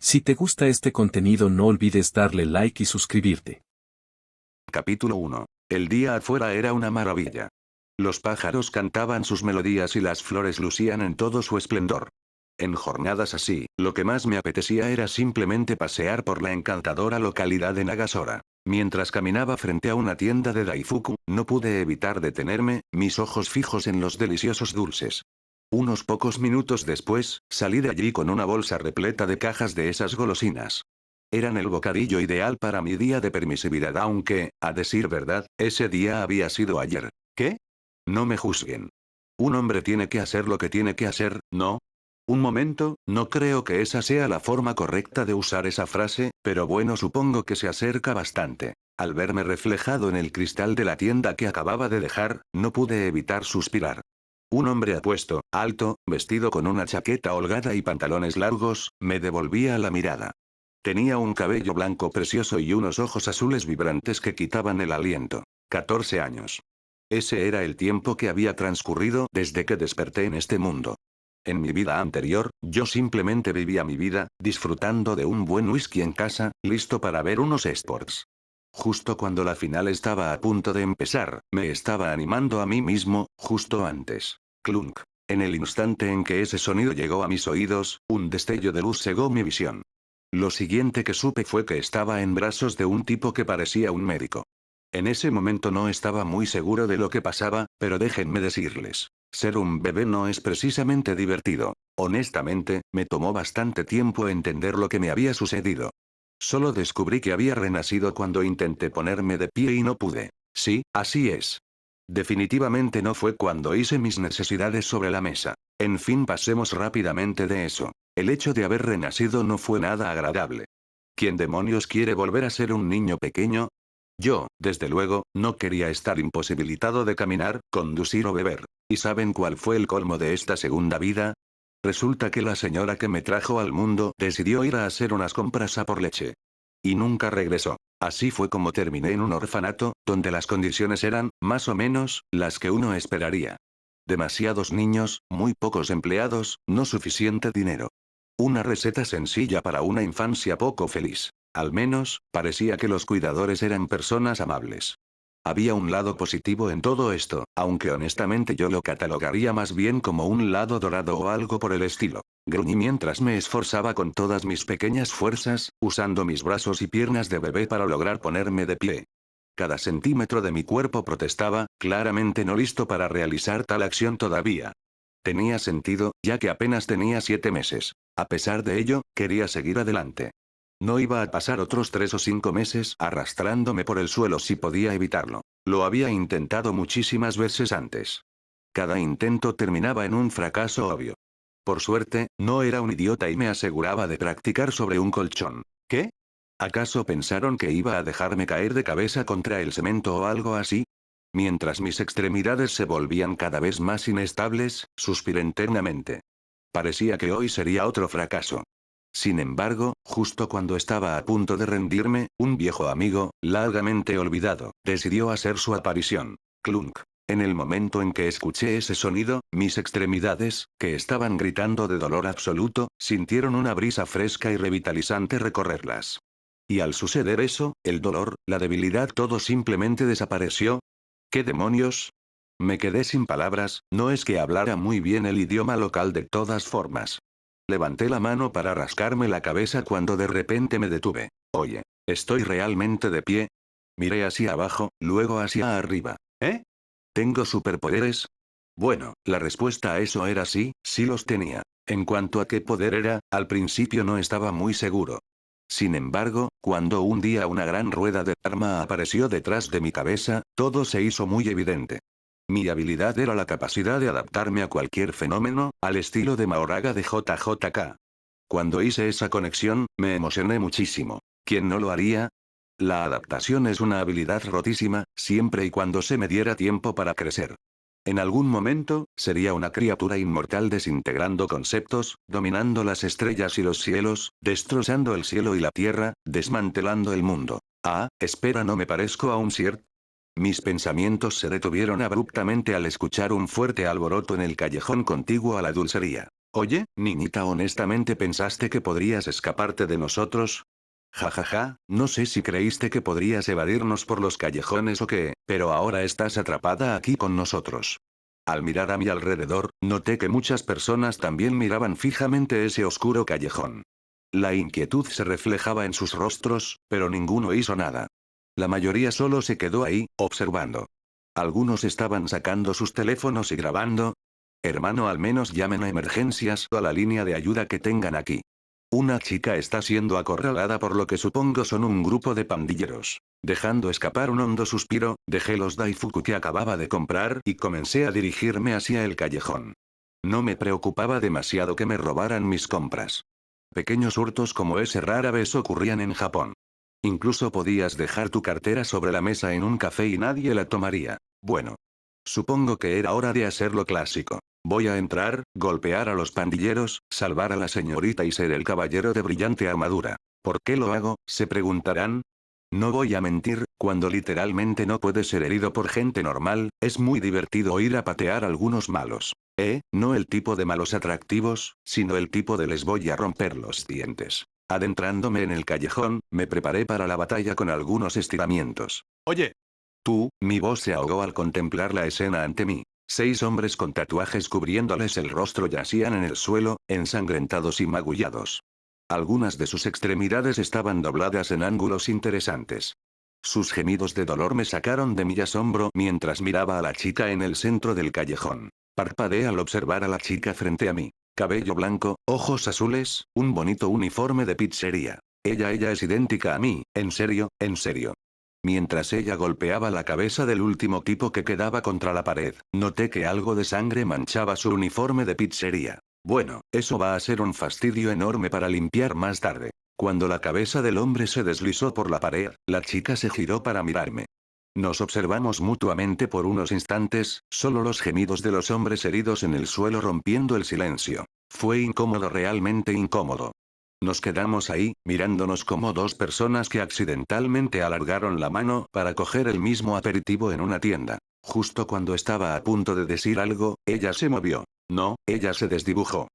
Si te gusta este contenido no olvides darle like y suscribirte. Capítulo 1. El día afuera era una maravilla. Los pájaros cantaban sus melodías y las flores lucían en todo su esplendor. En jornadas así, lo que más me apetecía era simplemente pasear por la encantadora localidad de Nagasora. Mientras caminaba frente a una tienda de Daifuku, no pude evitar detenerme, mis ojos fijos en los deliciosos dulces. Unos pocos minutos después, salí de allí con una bolsa repleta de cajas de esas golosinas. Eran el bocadillo ideal para mi día de permisividad, aunque, a decir verdad, ese día había sido ayer. ¿Qué? No me juzguen. Un hombre tiene que hacer lo que tiene que hacer, ¿no? Un momento, no creo que esa sea la forma correcta de usar esa frase, pero bueno, supongo que se acerca bastante. Al verme reflejado en el cristal de la tienda que acababa de dejar, no pude evitar suspirar. Un hombre apuesto, alto, vestido con una chaqueta holgada y pantalones largos, me devolvía la mirada. Tenía un cabello blanco precioso y unos ojos azules vibrantes que quitaban el aliento. 14 años. Ese era el tiempo que había transcurrido desde que desperté en este mundo. En mi vida anterior, yo simplemente vivía mi vida, disfrutando de un buen whisky en casa, listo para ver unos sports. Justo cuando la final estaba a punto de empezar, me estaba animando a mí mismo, justo antes. Clunk. En el instante en que ese sonido llegó a mis oídos, un destello de luz cegó mi visión. Lo siguiente que supe fue que estaba en brazos de un tipo que parecía un médico. En ese momento no estaba muy seguro de lo que pasaba, pero déjenme decirles, ser un bebé no es precisamente divertido. Honestamente, me tomó bastante tiempo entender lo que me había sucedido. Solo descubrí que había renacido cuando intenté ponerme de pie y no pude. Sí, así es. Definitivamente no fue cuando hice mis necesidades sobre la mesa. En fin, pasemos rápidamente de eso. El hecho de haber renacido no fue nada agradable. ¿Quién demonios quiere volver a ser un niño pequeño? Yo, desde luego, no quería estar imposibilitado de caminar, conducir o beber. ¿Y saben cuál fue el colmo de esta segunda vida? Resulta que la señora que me trajo al mundo decidió ir a hacer unas compras a por leche. Y nunca regresó. Así fue como terminé en un orfanato, donde las condiciones eran, más o menos, las que uno esperaría. Demasiados niños, muy pocos empleados, no suficiente dinero. Una receta sencilla para una infancia poco feliz. Al menos, parecía que los cuidadores eran personas amables. Había un lado positivo en todo esto, aunque honestamente yo lo catalogaría más bien como un lado dorado o algo por el estilo. Gruñí mientras me esforzaba con todas mis pequeñas fuerzas, usando mis brazos y piernas de bebé para lograr ponerme de pie. Cada centímetro de mi cuerpo protestaba, claramente no listo para realizar tal acción todavía. Tenía sentido, ya que apenas tenía 7 meses. A pesar de ello, quería seguir adelante. No iba a pasar otros 3 o 5 meses arrastrándome por el suelo si podía evitarlo. Lo había intentado muchísimas veces antes. Cada intento terminaba en un fracaso obvio. Por suerte, no era un idiota y me aseguraba de practicar sobre un colchón. ¿Qué? ¿Acaso pensaron que iba a dejarme caer de cabeza contra el cemento o algo así? Mientras mis extremidades se volvían cada vez más inestables, suspiré internamente. Parecía que hoy sería otro fracaso. Sin embargo, justo cuando estaba a punto de rendirme, un viejo amigo, largamente olvidado, decidió hacer su aparición. Clunk. En el momento en que escuché ese sonido, mis extremidades, que estaban gritando de dolor absoluto, sintieron una brisa fresca y revitalizante recorrerlas. Y al suceder eso, el dolor, la debilidad, todo simplemente desapareció. ¿Qué demonios? Me quedé sin palabras, no es que hablara muy bien el idioma local de todas formas. Levanté la mano para rascarme la cabeza cuando de repente me detuve. Oye, ¿estoy realmente de pie? Miré hacia abajo, luego hacia arriba. ¿Eh? ¿Tengo superpoderes? Bueno, la respuesta a eso era sí, sí los tenía. En cuanto a qué poder era, al principio no estaba muy seguro. Sin embargo, cuando un día una gran rueda de Dharma apareció detrás de mi cabeza, todo se hizo muy evidente. Mi habilidad era la capacidad de adaptarme a cualquier fenómeno, al estilo de Mahoraga de JJK. Cuando hice esa conexión, me emocioné muchísimo. ¿Quién no lo haría? La adaptación es una habilidad rotísima, siempre y cuando se me diera tiempo para crecer. En algún momento, sería una criatura inmortal desintegrando conceptos, dominando las estrellas y los cielos, destrozando el cielo y la tierra, desmantelando el mundo. Ah, espera, ¿no me parezco a un Sirt? Mis pensamientos se detuvieron abruptamente al escuchar un fuerte alboroto en el callejón contiguo a la dulcería. Oye, niñita, ¿honestamente pensaste que podrías escaparte de nosotros? Jajaja, no sé si creíste que podrías evadirnos por los callejones o qué, pero ahora estás atrapada aquí con nosotros. Al mirar a mi alrededor, noté que muchas personas también miraban fijamente ese oscuro callejón. La inquietud se reflejaba en sus rostros, pero ninguno hizo nada. La mayoría solo se quedó ahí, observando. Algunos estaban sacando sus teléfonos y grabando. Hermano, al menos llamen a emergencias o a la línea de ayuda que tengan aquí. Una chica está siendo acorralada por lo que supongo son un grupo de pandilleros. Dejando escapar un hondo suspiro, dejé los Daifuku que acababa de comprar y comencé a dirigirme hacia el callejón. No me preocupaba demasiado que me robaran mis compras. Pequeños hurtos como ese rara vez ocurrían en Japón. Incluso podías dejar tu cartera sobre la mesa en un café y nadie la tomaría. Bueno. Supongo que era hora de hacer lo clásico. Voy a entrar, golpear a los pandilleros, salvar a la señorita y ser el caballero de brillante armadura. ¿Por qué lo hago?, se preguntarán. No voy a mentir, cuando literalmente no puedes ser herido por gente normal, es muy divertido ir a patear a algunos malos. No el tipo de malos atractivos, sino el tipo de les voy a romper los dientes. Adentrándome en el callejón, me preparé para la batalla con algunos estiramientos. Oye. Tú, mi voz se ahogó al contemplar la escena ante mí. 6 hombres con tatuajes cubriéndoles el rostro yacían en el suelo, ensangrentados y magullados. Algunas de sus extremidades estaban dobladas en ángulos interesantes. Sus gemidos de dolor me sacaron de mi asombro mientras miraba a la chica en el centro del callejón. Parpadeé al observar a la chica frente a mí. Cabello blanco, ojos azules, un bonito uniforme de pizzería. Ella es idéntica a mí, en serio, en serio. Mientras ella golpeaba la cabeza del último tipo que quedaba contra la pared, noté que algo de sangre manchaba su uniforme de pizzería. Bueno, eso va a ser un fastidio enorme para limpiar más tarde. Cuando la cabeza del hombre se deslizó por la pared, la chica se giró para mirarme. Nos observamos mutuamente por unos instantes, solo los gemidos de los hombres heridos en el suelo rompiendo el silencio. Fue incómodo, realmente incómodo. Nos quedamos ahí, mirándonos como dos personas que accidentalmente alargaron la mano para coger el mismo aperitivo en una tienda. Justo cuando estaba a punto de decir algo, ella se movió. No, ella se desdibujó.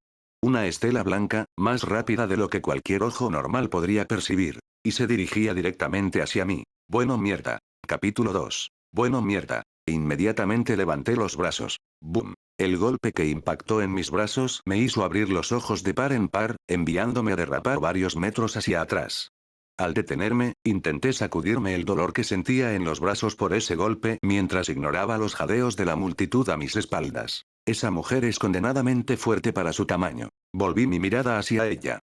Una estela blanca, más rápida de lo que cualquier ojo normal podría percibir. Y se dirigía directamente hacia mí. Bueno, mierda. Capítulo 2. Bueno, mierda. Inmediatamente levanté los brazos. ¡Bum! El golpe que impactó en mis brazos me hizo abrir los ojos de par en par, enviándome a derrapar varios metros hacia atrás. Al detenerme, intenté sacudirme el dolor que sentía en los brazos por ese golpe mientras ignoraba los jadeos de la multitud a mis espaldas. Esa mujer es condenadamente fuerte para su tamaño. Volví mi mirada hacia ella.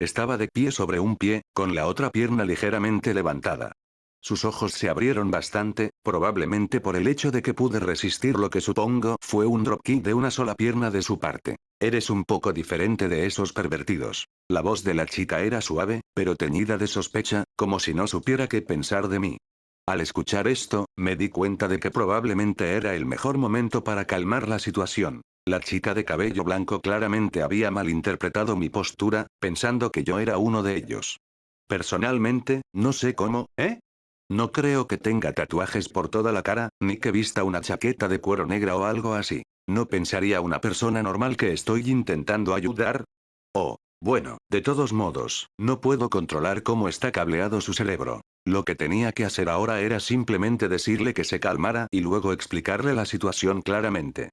Estaba de pie sobre un pie, con la otra pierna ligeramente levantada. Sus ojos se abrieron bastante, probablemente por el hecho de que pude resistir lo que supongo fue un dropkick de una sola pierna de su parte. Eres un poco diferente de esos pervertidos. La voz de la chica era suave, pero teñida de sospecha, como si no supiera qué pensar de mí. Al escuchar esto, me di cuenta de que probablemente era el mejor momento para calmar la situación. La chica de cabello blanco claramente había malinterpretado mi postura, pensando que yo era uno de ellos. Personalmente, no sé cómo, ¿eh? No creo que tenga tatuajes por toda la cara, ni que vista una chaqueta de cuero negra o algo así. ¿No pensaría una persona normal que estoy intentando ayudar? Oh, bueno, de todos modos, no puedo controlar cómo está cableado su cerebro. Lo que tenía que hacer ahora era simplemente decirle que se calmara y luego explicarle la situación claramente.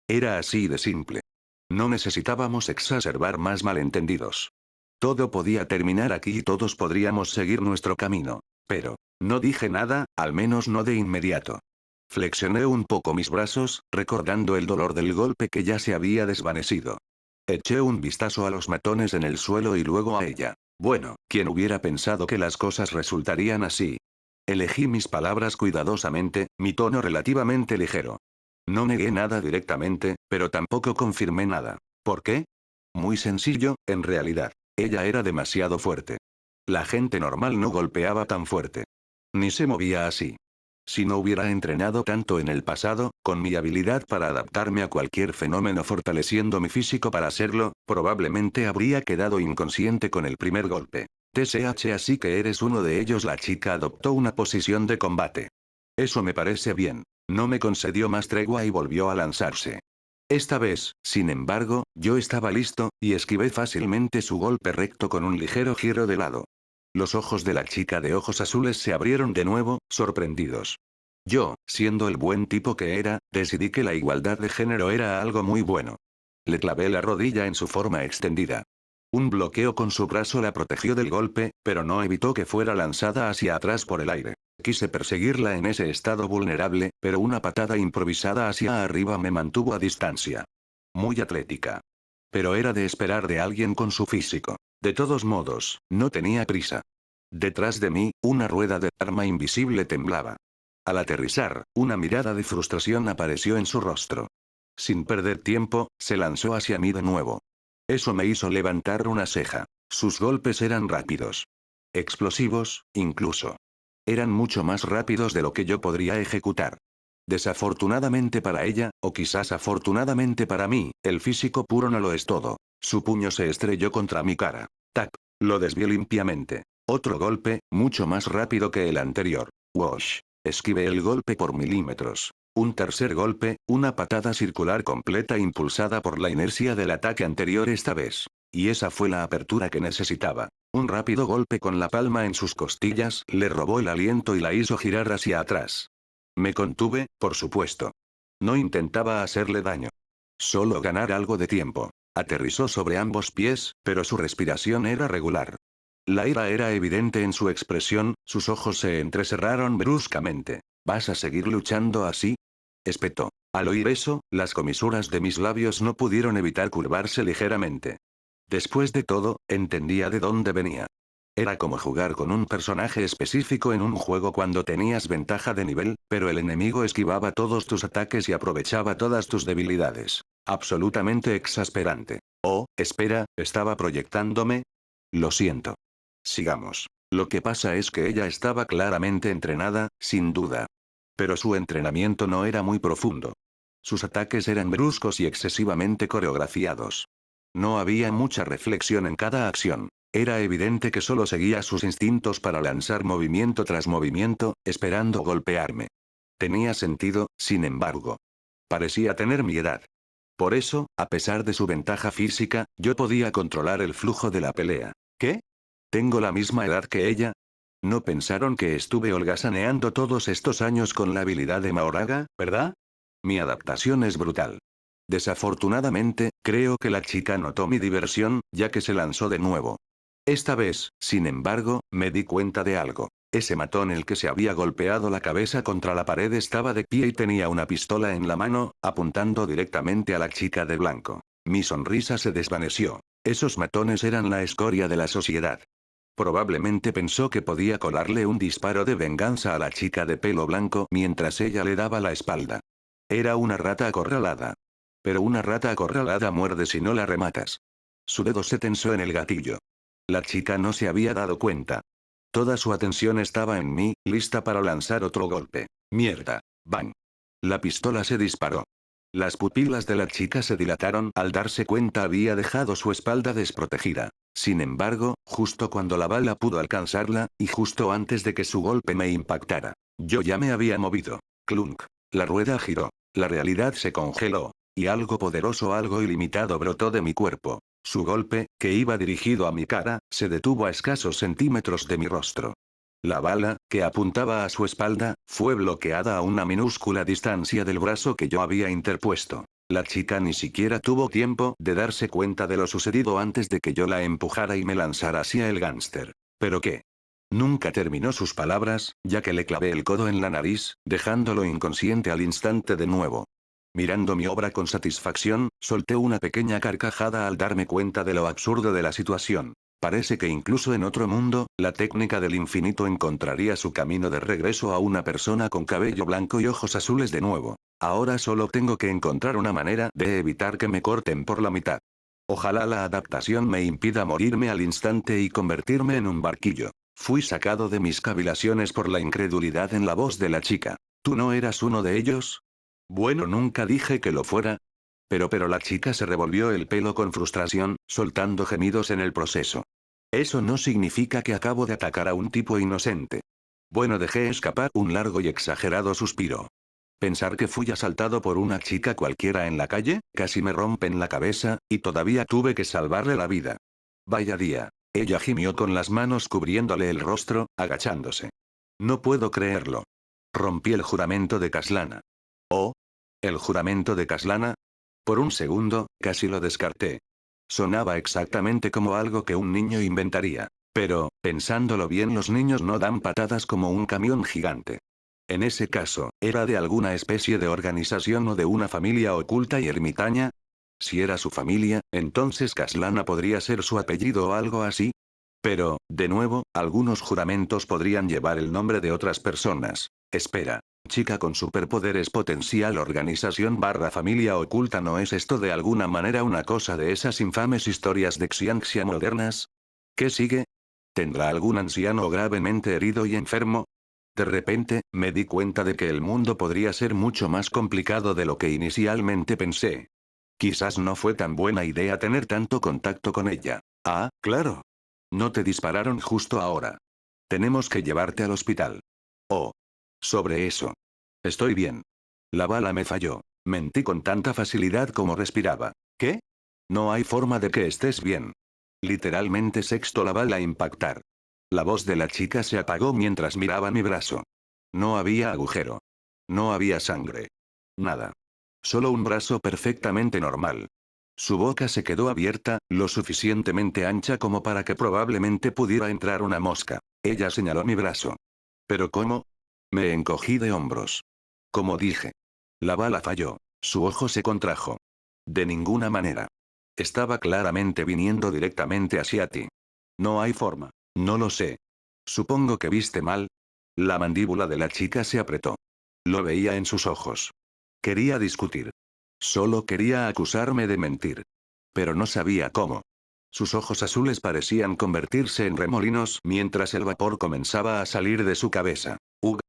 Era así de simple. No necesitábamos exacerbar más malentendidos. Todo podía terminar aquí y todos podríamos seguir nuestro camino. Pero, no dije nada, al menos no de inmediato. Flexioné un poco mis brazos, recordando el dolor del golpe que ya se había desvanecido. Eché un vistazo a los matones en el suelo y luego a ella. Bueno, ¿quién hubiera pensado que las cosas resultarían así? Elegí mis palabras cuidadosamente, mi tono relativamente ligero. No negué nada directamente, pero tampoco confirmé nada. ¿Por qué? Muy sencillo, en realidad. Ella era demasiado fuerte. La gente normal no golpeaba tan fuerte. Ni se movía así. Si no hubiera entrenado tanto en el pasado, con mi habilidad para adaptarme a cualquier fenómeno fortaleciendo mi físico para hacerlo, probablemente habría quedado inconsciente con el primer golpe. TSH, así que eres uno de ellos. La chica adoptó una posición de combate. Eso me parece bien. No me concedió más tregua y volvió a lanzarse. Esta vez, sin embargo, yo estaba listo, y esquivé fácilmente su golpe recto con un ligero giro de lado. Los ojos de la chica de ojos azules se abrieron de nuevo, sorprendidos. Yo, siendo el buen tipo que era, decidí que la igualdad de género era algo muy bueno. Le clavé la rodilla en su forma extendida. Un bloqueo con su brazo la protegió del golpe, pero no evitó que fuera lanzada hacia atrás por el aire. Quise perseguirla en ese estado vulnerable, pero una patada improvisada hacia arriba me mantuvo a distancia. Muy atlética. Pero era de esperar de alguien con su físico. De todos modos, no tenía prisa. Detrás de mí, una rueda de arma invisible temblaba. Al aterrizar, una mirada de frustración apareció en su rostro. Sin perder tiempo, se lanzó hacia mí de nuevo. Eso me hizo levantar una ceja. Sus golpes eran rápidos. Explosivos, incluso. Eran mucho más rápidos de lo que yo podría ejecutar. Desafortunadamente para ella, o quizás afortunadamente para mí, el físico puro no lo es todo. Su puño se estrelló contra mi cara. Tac. Lo desvié limpiamente. Otro golpe, mucho más rápido que el anterior. Wash. Esquivé el golpe por milímetros. Un tercer golpe, una patada circular completa impulsada por la inercia del ataque anterior esta vez. Y esa fue la apertura que necesitaba. Un rápido golpe con la palma en sus costillas le robó el aliento y la hizo girar hacia atrás. Me contuve, por supuesto. No intentaba hacerle daño. Solo ganar algo de tiempo. Aterrizó sobre ambos pies, pero su respiración era regular. La ira era evidente en su expresión, sus ojos se entrecerraron bruscamente. ¿Vas a seguir luchando así? Espetó. Al oír eso, las comisuras de mis labios no pudieron evitar curvarse ligeramente. Después de todo, entendía de dónde venía. Era como jugar con un personaje específico en un juego cuando tenías ventaja de nivel, pero el enemigo esquivaba todos tus ataques y aprovechaba todas tus debilidades. Absolutamente exasperante. Oh, espera, ¿estaba proyectándome? Lo siento. Sigamos. Lo que pasa es que ella estaba claramente entrenada, sin duda. Pero su entrenamiento no era muy profundo. Sus ataques eran bruscos y excesivamente coreografiados. No había mucha reflexión en cada acción. Era evidente que solo seguía sus instintos para lanzar movimiento tras movimiento, esperando golpearme. Tenía sentido, sin embargo. Parecía tener mi edad. Por eso, a pesar de su ventaja física, yo podía controlar el flujo de la pelea. ¿Qué? ¿Tengo la misma edad que ella? ¿No pensaron que estuve holgazaneando todos estos años con la habilidad de Mahoraga, verdad? Mi adaptación es brutal. Desafortunadamente, creo que la chica notó mi diversión, ya que se lanzó de nuevo. Esta vez, sin embargo, me di cuenta de algo. Ese matón el que se había golpeado la cabeza contra la pared estaba de pie y tenía una pistola en la mano, apuntando directamente a la chica de blanco. Mi sonrisa se desvaneció. Esos matones eran la escoria de la sociedad. Probablemente pensó que podía colarle un disparo de venganza a la chica de pelo blanco mientras ella le daba la espalda. Era una rata acorralada. Pero una rata acorralada muerde si no la rematas. Su dedo se tensó en el gatillo. La chica no se había dado cuenta. Toda su atención estaba en mí, lista para lanzar otro golpe. Mierda. Bang. La pistola se disparó. Las pupilas de la chica se dilataron al darse cuenta había dejado su espalda desprotegida. Sin embargo, justo cuando la bala pudo alcanzarla, y justo antes de que su golpe me impactara, yo ya me había movido. Clunk. La rueda giró. La realidad se congeló. Y algo poderoso, algo ilimitado brotó de mi cuerpo. Su golpe, que iba dirigido a mi cara, se detuvo a escasos centímetros de mi rostro. La bala, que apuntaba a su espalda, fue bloqueada a una minúscula distancia del brazo que yo había interpuesto. La chica ni siquiera tuvo tiempo de darse cuenta de lo sucedido antes de que yo la empujara y me lanzara hacia el gángster. ¿Pero qué? Nunca terminó sus palabras, ya que le clavé el codo en la nariz, dejándolo inconsciente al instante de nuevo. Mirando mi obra con satisfacción, solté una pequeña carcajada al darme cuenta de lo absurdo de la situación. Parece que incluso en otro mundo, la técnica del infinito encontraría su camino de regreso a una persona con cabello blanco y ojos azules de nuevo. Ahora solo tengo que encontrar una manera de evitar que me corten por la mitad. Ojalá la adaptación me impida morirme al instante y convertirme en un barquillo. Fui sacado de mis cavilaciones por la incredulidad en la voz de la chica. ¿Tú no eras uno de ellos? Bueno, nunca dije que lo fuera. Pero la chica se revolvió el pelo con frustración, soltando gemidos en el proceso. Eso no significa que acabo de atacar a un tipo inocente. Bueno, dejé escapar un largo y exagerado suspiro. Pensar que fui asaltado por una chica cualquiera en la calle, casi me rompen la cabeza, y todavía tuve que salvarle la vida. Vaya día. Ella gimió con las manos cubriéndole el rostro, agachándose. No puedo creerlo. Rompí el juramento de Kaslana. ¿Oh? ¿El juramento de Kaslana? Por un segundo, casi lo descarté. Sonaba exactamente como algo que un niño inventaría. Pero, pensándolo bien, los niños no dan patadas como un camión gigante. En ese caso, ¿era de alguna especie de organización o de una familia oculta y ermitaña? Si era su familia, entonces Kaslana podría ser su apellido o algo así. Pero, de nuevo, algunos juramentos podrían llevar el nombre de otras personas. Espera. Chica con superpoderes potencial organización / familia oculta, ¿no es esto de alguna manera una cosa de esas infames historias de Xianxia modernas? ¿Qué sigue? ¿Tendrá algún anciano gravemente herido y enfermo? De repente, me di cuenta de que el mundo podría ser mucho más complicado de lo que inicialmente pensé. Quizás no fue tan buena idea tener tanto contacto con ella. Ah, claro. No te dispararon justo ahora. Tenemos que llevarte al hospital. Oh. Sobre eso. Estoy bien. La bala me falló. Mentí con tanta facilidad como respiraba. ¿Qué? No hay forma de que estés bien. Literalmente sexto la bala impactar. La voz de la chica se apagó mientras miraba mi brazo. No había agujero. No había sangre. Nada. Solo un brazo perfectamente normal. Su boca se quedó abierta, lo suficientemente ancha como para que probablemente pudiera entrar una mosca. Ella señaló mi brazo. ¿Pero cómo? Me encogí de hombros. Como dije. La bala falló. Su ojo se contrajo. De ninguna manera. Estaba claramente viniendo directamente hacia ti. No hay forma. No lo sé. Supongo que viste mal. La mandíbula de la chica se apretó. Lo veía en sus ojos. Quería discutir. Solo quería acusarme de mentir. Pero no sabía cómo. Sus ojos azules parecían convertirse en remolinos mientras el vapor comenzaba a salir de su cabeza.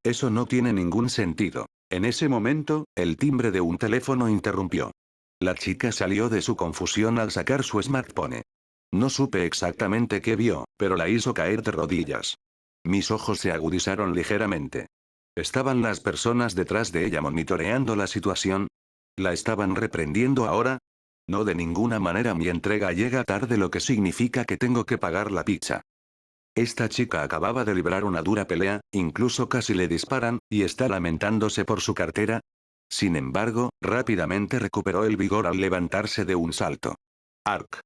Eso no tiene ningún sentido. En ese momento, el timbre de un teléfono interrumpió. La chica salió de su confusión al sacar su smartphone. No supe exactamente qué vio, pero la hizo caer de rodillas. Mis ojos se agudizaron ligeramente. ¿Estaban las personas detrás de ella monitoreando la situación? ¿La estaban reprendiendo ahora? No, de ninguna manera. Mi entrega llega tarde, lo que significa que tengo que pagar la pizza. Esta chica acababa de librar una dura pelea, incluso casi le disparan, y está lamentándose por su cartera. Sin embargo, rápidamente recuperó el vigor al levantarse de un salto. Ark.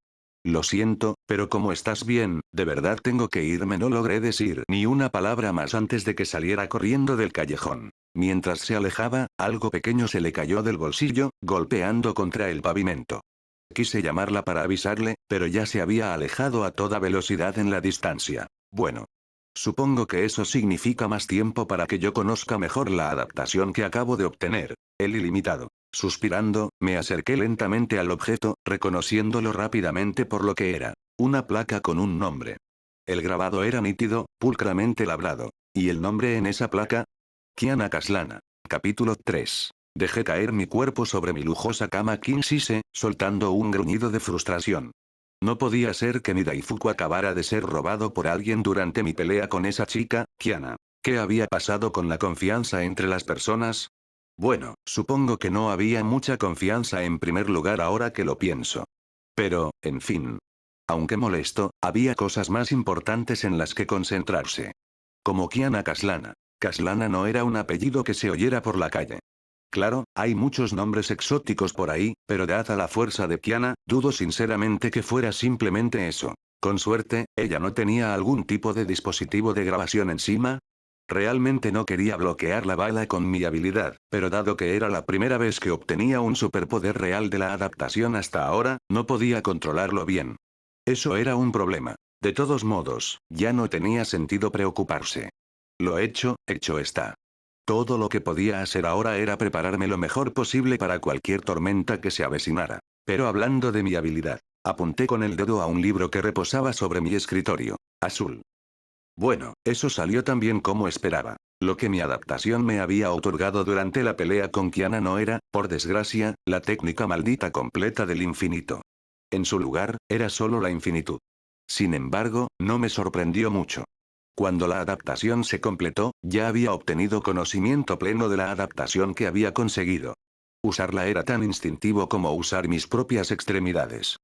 Lo siento, pero como estás bien, de verdad tengo que irme. No logré decir ni una palabra más antes de que saliera corriendo del callejón. Mientras se alejaba, algo pequeño se le cayó del bolsillo, golpeando contra el pavimento. Quise llamarla para avisarle, pero ya se había alejado a toda velocidad en la distancia. Bueno. Supongo que eso significa más tiempo para que yo conozca mejor la adaptación que acabo de obtener. El ilimitado. Suspirando, me acerqué lentamente al objeto, reconociéndolo rápidamente por lo que era. Una placa con un nombre. El grabado era nítido, pulcramente labrado. ¿Y el nombre en esa placa? Kiana Kaslana. Capítulo 3. Dejé caer mi cuerpo sobre mi lujosa cama king size, soltando un gruñido de frustración. No podía ser que mi Daifuku acabara de ser robado por alguien durante mi pelea con esa chica, Kiana. ¿Qué había pasado con la confianza entre las personas? Bueno, supongo que no había mucha confianza en primer lugar ahora que lo pienso. Pero, en fin. Aunque molesto, había cosas más importantes en las que concentrarse. Como Kiana Kaslana. Kaslana no era un apellido que se oyera por la calle. Claro, hay muchos nombres exóticos por ahí, pero dada la fuerza de Kiana, dudo sinceramente que fuera simplemente eso. Con suerte, ella no tenía algún tipo de dispositivo de grabación encima. Realmente no quería bloquear la bala con mi habilidad, pero dado que era la primera vez que obtenía un superpoder real de la adaptación hasta ahora, no podía controlarlo bien. Eso era un problema. De todos modos, ya no tenía sentido preocuparse. Lo hecho está. Todo lo que podía hacer ahora era prepararme lo mejor posible para cualquier tormenta que se avecinara. Pero hablando de mi habilidad, apunté con el dedo a un libro que reposaba sobre mi escritorio. Azul. Bueno, eso salió tan bien como esperaba. Lo que mi adaptación me había otorgado durante la pelea con Kiana no era, por desgracia, la técnica maldita completa del infinito. En su lugar, era solo la infinitud. Sin embargo, no me sorprendió mucho. Cuando la adaptación se completó, ya había obtenido conocimiento pleno de la adaptación que había conseguido. Usarla era tan instintivo como usar mis propias extremidades.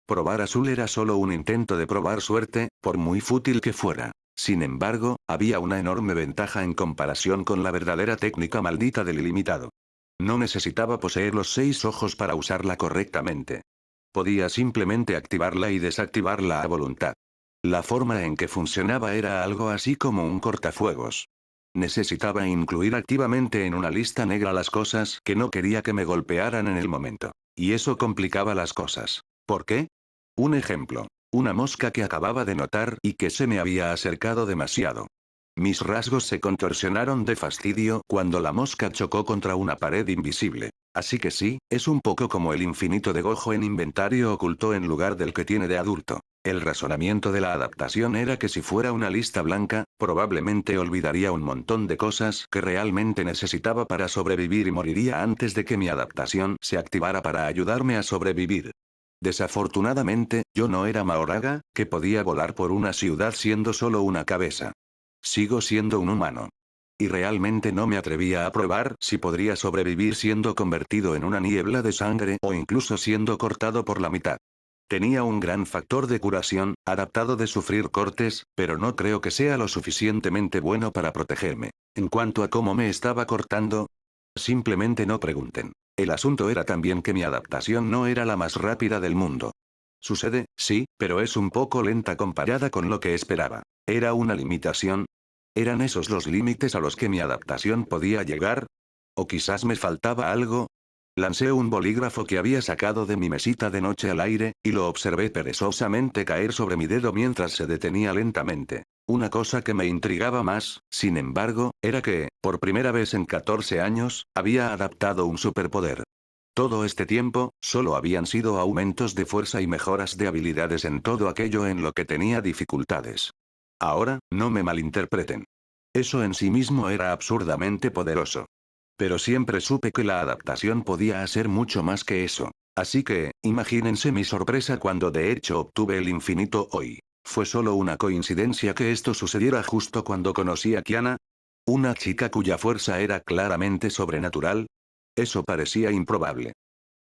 Probar azul era solo un intento de probar suerte, por muy fútil que fuera. Sin embargo, había una enorme ventaja en comparación con la verdadera técnica maldita del ilimitado. No necesitaba poseer los 6 ojos para usarla correctamente. Podía simplemente activarla y desactivarla a voluntad. La forma en que funcionaba era algo así como un cortafuegos. Necesitaba incluir activamente en una lista negra las cosas que no quería que me golpearan en el momento. Y eso complicaba las cosas. ¿Por qué? Un ejemplo. Una mosca que acababa de notar y que se me había acercado demasiado. Mis rasgos se contorsionaron de fastidio cuando la mosca chocó contra una pared invisible. Así que sí, es un poco como el infinito de Gojo en inventario oculto en lugar del que tiene de adulto. El razonamiento de la adaptación era que si fuera una lista blanca, probablemente olvidaría un montón de cosas que realmente necesitaba para sobrevivir y moriría antes de que mi adaptación se activara para ayudarme a sobrevivir. Desafortunadamente, yo no era Mahoraga, que podía volar por una ciudad siendo solo una cabeza. Sigo siendo un humano. Y realmente no me atrevía a probar si podría sobrevivir siendo convertido en una niebla de sangre o incluso siendo cortado por la mitad. Tenía un gran factor de curación, adaptado de sufrir cortes, pero no creo que sea lo suficientemente bueno para protegerme. En cuanto a cómo me estaba cortando, simplemente no pregunten. El asunto era también que mi adaptación no era la más rápida del mundo. Sucede, sí, pero es un poco lenta comparada con lo que esperaba. ¿Era una limitación? ¿Eran esos los límites a los que mi adaptación podía llegar? ¿O quizás me faltaba algo? Lancé un bolígrafo que había sacado de mi mesita de noche al aire, y lo observé perezosamente caer sobre mi dedo mientras se detenía lentamente. Una cosa que me intrigaba más, sin embargo, era que, por primera vez en 14 años, había adaptado un superpoder. Todo este tiempo, solo habían sido aumentos de fuerza y mejoras de habilidades en todo aquello en lo que tenía dificultades. Ahora, no me malinterpreten. Eso en sí mismo era absurdamente poderoso. Pero siempre supe que la adaptación podía hacer mucho más que eso. Así que, imagínense mi sorpresa cuando de hecho obtuve el infinito hoy. ¿Fue solo una coincidencia que esto sucediera justo cuando conocí a Kiana? ¿Una chica cuya fuerza era claramente sobrenatural? Eso parecía improbable.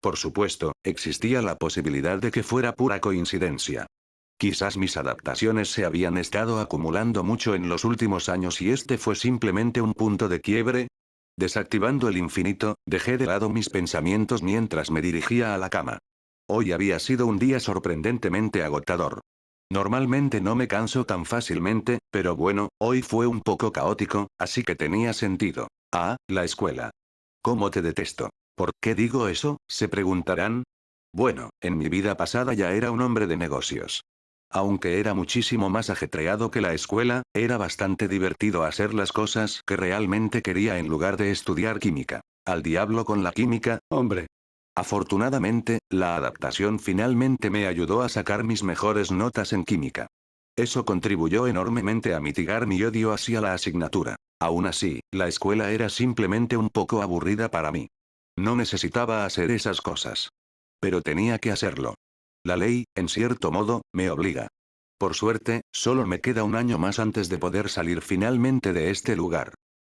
Por supuesto, existía la posibilidad de que fuera pura coincidencia. Quizás mis adaptaciones se habían estado acumulando mucho en los últimos años y este fue simplemente un punto de quiebre. Desactivando el infinito, dejé de lado mis pensamientos mientras me dirigía a la cama. Hoy había sido un día sorprendentemente agotador. Normalmente no me canso tan fácilmente, pero bueno, hoy fue un poco caótico, así que tenía sentido. Ah, la escuela. ¿Cómo te detesto? ¿Por qué digo eso?, se preguntarán. Bueno, en mi vida pasada ya era un hombre de negocios. Aunque era muchísimo más ajetreado que la escuela, era bastante divertido hacer las cosas que realmente quería en lugar de estudiar química. Al diablo con la química, hombre. Afortunadamente, la adaptación finalmente me ayudó a sacar mis mejores notas en química. Eso contribuyó enormemente a mitigar mi odio hacia la asignatura. Aún así, la escuela era simplemente un poco aburrida para mí. No necesitaba hacer esas cosas. Pero tenía que hacerlo. La ley, en cierto modo, me obliga. Por suerte, solo me queda un año más antes de poder salir finalmente de este lugar.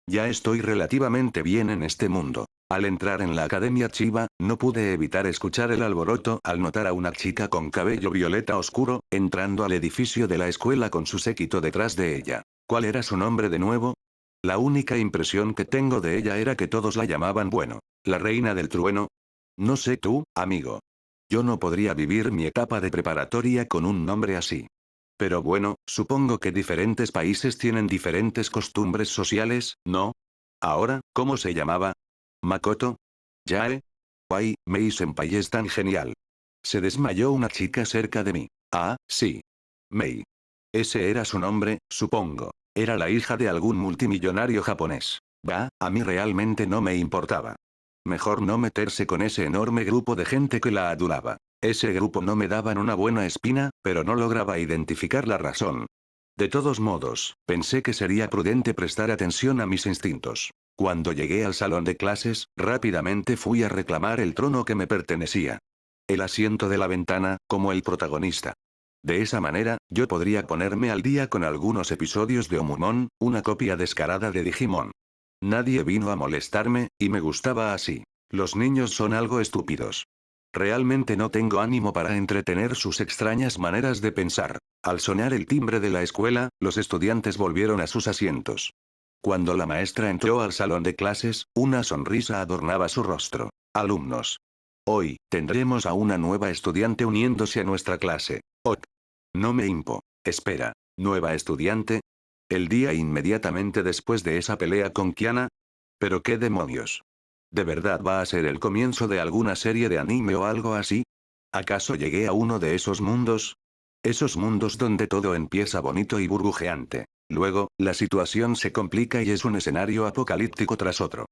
Ya estoy relativamente bien en este mundo. Al entrar en la Academia Chiba, no pude evitar escuchar el alboroto al notar a una chica con cabello violeta oscuro, entrando al edificio de la escuela con su séquito detrás de ella. ¿Cuál era su nombre de nuevo? La única impresión que tengo de ella era que todos la llamaban bueno. La reina del trueno. No sé tú, amigo. Yo no podría vivir mi etapa de preparatoria con un nombre así. Pero bueno, supongo que diferentes países tienen diferentes costumbres sociales, ¿no? Ahora, ¿cómo se llamaba? ¿Makoto? ¿Yae? Guay, Mei Senpai es tan genial. Se desmayó una chica cerca de mí. Ah, sí. Mei. Ese era su nombre, supongo. Era la hija de algún multimillonario japonés. Va, a mí realmente no me importaba. Mejor no meterse con ese enorme grupo de gente que la adulaba. Ese grupo no me daban una buena espina, pero no lograba identificar la razón. De todos modos, pensé que sería prudente prestar atención a mis instintos. Cuando llegué al salón de clases, rápidamente fui a reclamar el trono que me pertenecía. El asiento de la ventana, como el protagonista. De esa manera, yo podría ponerme al día con algunos episodios de Omumon, una copia descarada de Digimon. Nadie vino a molestarme, y me gustaba así. Los niños son algo estúpidos. Realmente no tengo ánimo para entretener sus extrañas maneras de pensar. Al sonar el timbre de la escuela, los estudiantes volvieron a sus asientos. Cuando la maestra entró al salón de clases, una sonrisa adornaba su rostro. Alumnos. Hoy, tendremos a una nueva estudiante uniéndose a nuestra clase. Ok. No me impo. Espera. ¿Nueva estudiante? ¿El día inmediatamente después de esa pelea con Kiana? ¿Pero qué demonios? ¿De verdad va a ser el comienzo de alguna serie de anime o algo así? ¿Acaso llegué a uno de esos mundos? Esos mundos donde todo empieza bonito y burbujeante. Luego, la situación se complica y es un escenario apocalíptico tras otro.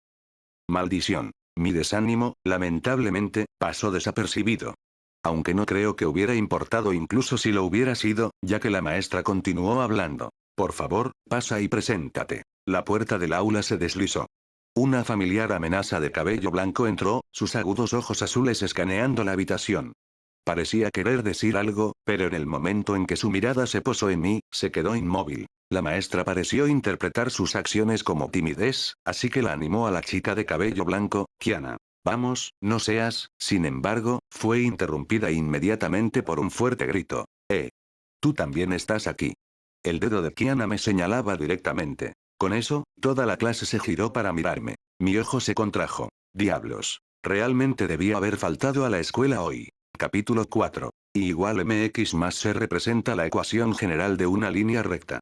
Maldición. Mi desánimo, lamentablemente, pasó desapercibido. Aunque no creo que hubiera importado incluso si lo hubiera sido, ya que la maestra continuó hablando. Por favor, pasa y preséntate. La puerta del aula se deslizó. Una familiar amenaza de cabello blanco entró, sus agudos ojos azules escaneando la habitación. Parecía querer decir algo, pero en el momento en que su mirada se posó en mí, se quedó inmóvil. La maestra pareció interpretar sus acciones como timidez, así que la animó a la chica de cabello blanco, Kiana. Vamos, no seas, sin embargo, fue interrumpida inmediatamente por un fuerte grito. Tú también estás aquí. El dedo de Kiana me señalaba directamente. Con eso, toda la clase se giró para mirarme. Mi ojo se contrajo. Diablos. Realmente debía haber faltado a la escuela hoy. Capítulo 4. Y igual mx más c representa la ecuación general de una línea recta.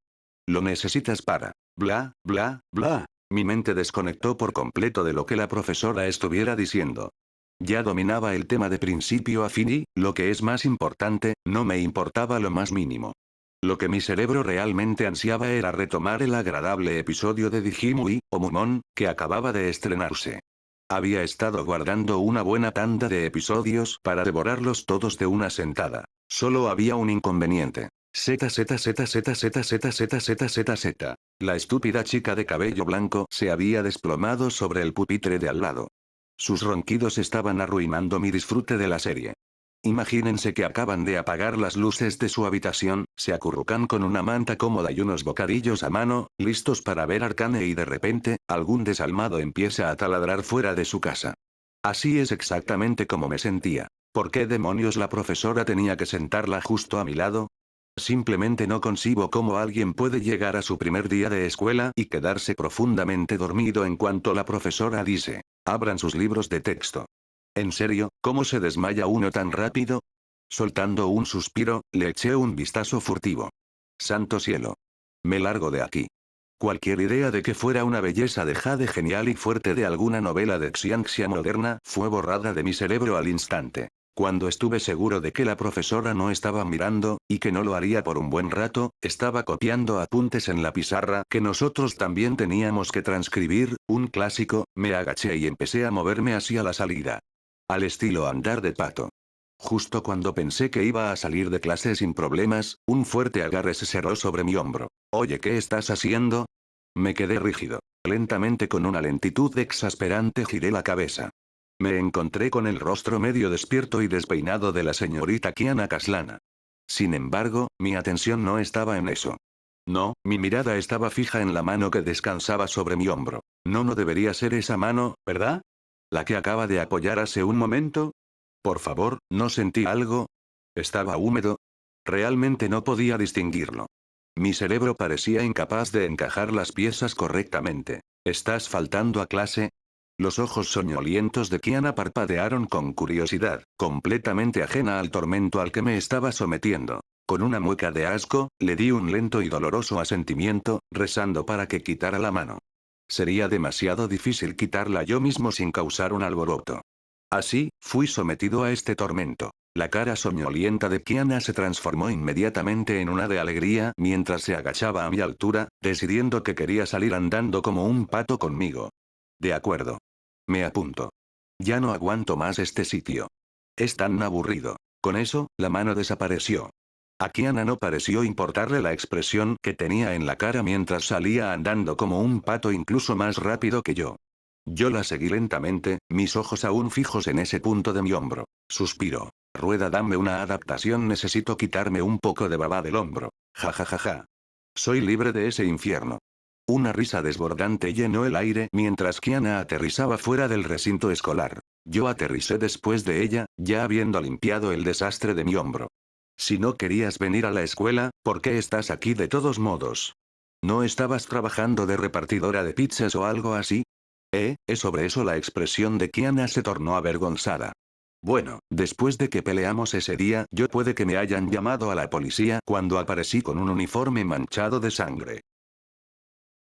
Lo necesitas para. Bla, bla, bla. Mi mente desconectó por completo de lo que la profesora estuviera diciendo. Ya dominaba el tema de principio a fin y, lo que es más importante, no me importaba lo más mínimo. Lo que mi cerebro realmente ansiaba era retomar el agradable episodio de Digimon, Omumon, que acababa de estrenarse. Había estado guardando una buena tanda de episodios para devorarlos todos de una sentada. Solo había un inconveniente. Z. La estúpida chica de cabello blanco se había desplomado sobre el pupitre de al lado. Sus ronquidos estaban arruinando mi disfrute de la serie. Imagínense que acaban de apagar las luces de su habitación, se acurrucan con una manta cómoda y unos bocadillos a mano, listos para ver Arcane y de repente, algún desalmado empieza a taladrar fuera de su casa. Así es exactamente como me sentía. ¿Por qué demonios la profesora tenía que sentarla justo a mi lado? Simplemente no concibo cómo alguien puede llegar a su primer día de escuela y quedarse profundamente dormido en cuanto la profesora dice, abran sus libros de texto. ¿En serio, cómo se desmaya uno tan rápido? Soltando un suspiro, le eché un vistazo furtivo. Santo cielo. Me largo de aquí. Cualquier idea de que fuera una belleza de Jade genial y fuerte de alguna novela de Xianxia moderna fue borrada de mi cerebro al instante. Cuando estuve seguro de que la profesora no estaba mirando, y que no lo haría por un buen rato, estaba copiando apuntes en la pizarra que nosotros también teníamos que transcribir, un clásico, me agaché y empecé a moverme hacia la salida. Al estilo andar de pato. Justo cuando pensé que iba a salir de clase sin problemas, un fuerte agarre se cerró sobre mi hombro. Oye, ¿qué estás haciendo? Me quedé rígido. Lentamente con una lentitud exasperante giré la cabeza. Me encontré con el rostro medio despierto y despeinado de la señorita Kiana Kaslana. Sin embargo, mi atención no estaba en eso. No, mi mirada estaba fija en la mano que descansaba sobre mi hombro. No debería ser esa mano, ¿verdad? ¿La que acaba de apoyar hace un momento? Por favor, ¿no sentí algo? ¿Estaba húmedo? Realmente no podía distinguirlo. Mi cerebro parecía incapaz de encajar las piezas correctamente. ¿Estás faltando a clase? Los ojos soñolientos de Kiana parpadearon con curiosidad, completamente ajena al tormento al que me estaba sometiendo. Con una mueca de asco, le di un lento y doloroso asentimiento, rezando para que quitara la mano. Sería demasiado difícil quitarla yo mismo sin causar un alboroto. Así, fui sometido a este tormento. La cara soñolienta de Kiana se transformó inmediatamente en una de alegría mientras se agachaba a mi altura, decidiendo que quería salir andando como un pato conmigo. De acuerdo. Me apunto. Ya no aguanto más este sitio. Es tan aburrido. Con eso, la mano desapareció. A Kiana no pareció importarle la expresión que tenía en la cara mientras salía andando como un pato incluso más rápido que yo. Yo la seguí lentamente, mis ojos aún fijos en ese punto de mi hombro. Suspiro. Rueda, dame una adaptación, necesito quitarme un poco de baba del hombro. Ja ja ja ja. Soy libre de ese infierno. Una risa desbordante llenó el aire mientras Kiana aterrizaba fuera del recinto escolar. Yo aterricé después de ella, ya habiendo limpiado el desastre de mi hombro. Si no querías venir a la escuela, ¿por qué estás aquí de todos modos? ¿No estabas trabajando de repartidora de pizzas o algo así? Es sobre eso. La expresión de Kiana se tornó avergonzada. Bueno, después de que peleamos ese día, yo puede que me hayan llamado a la policía cuando aparecí con un uniforme manchado de sangre.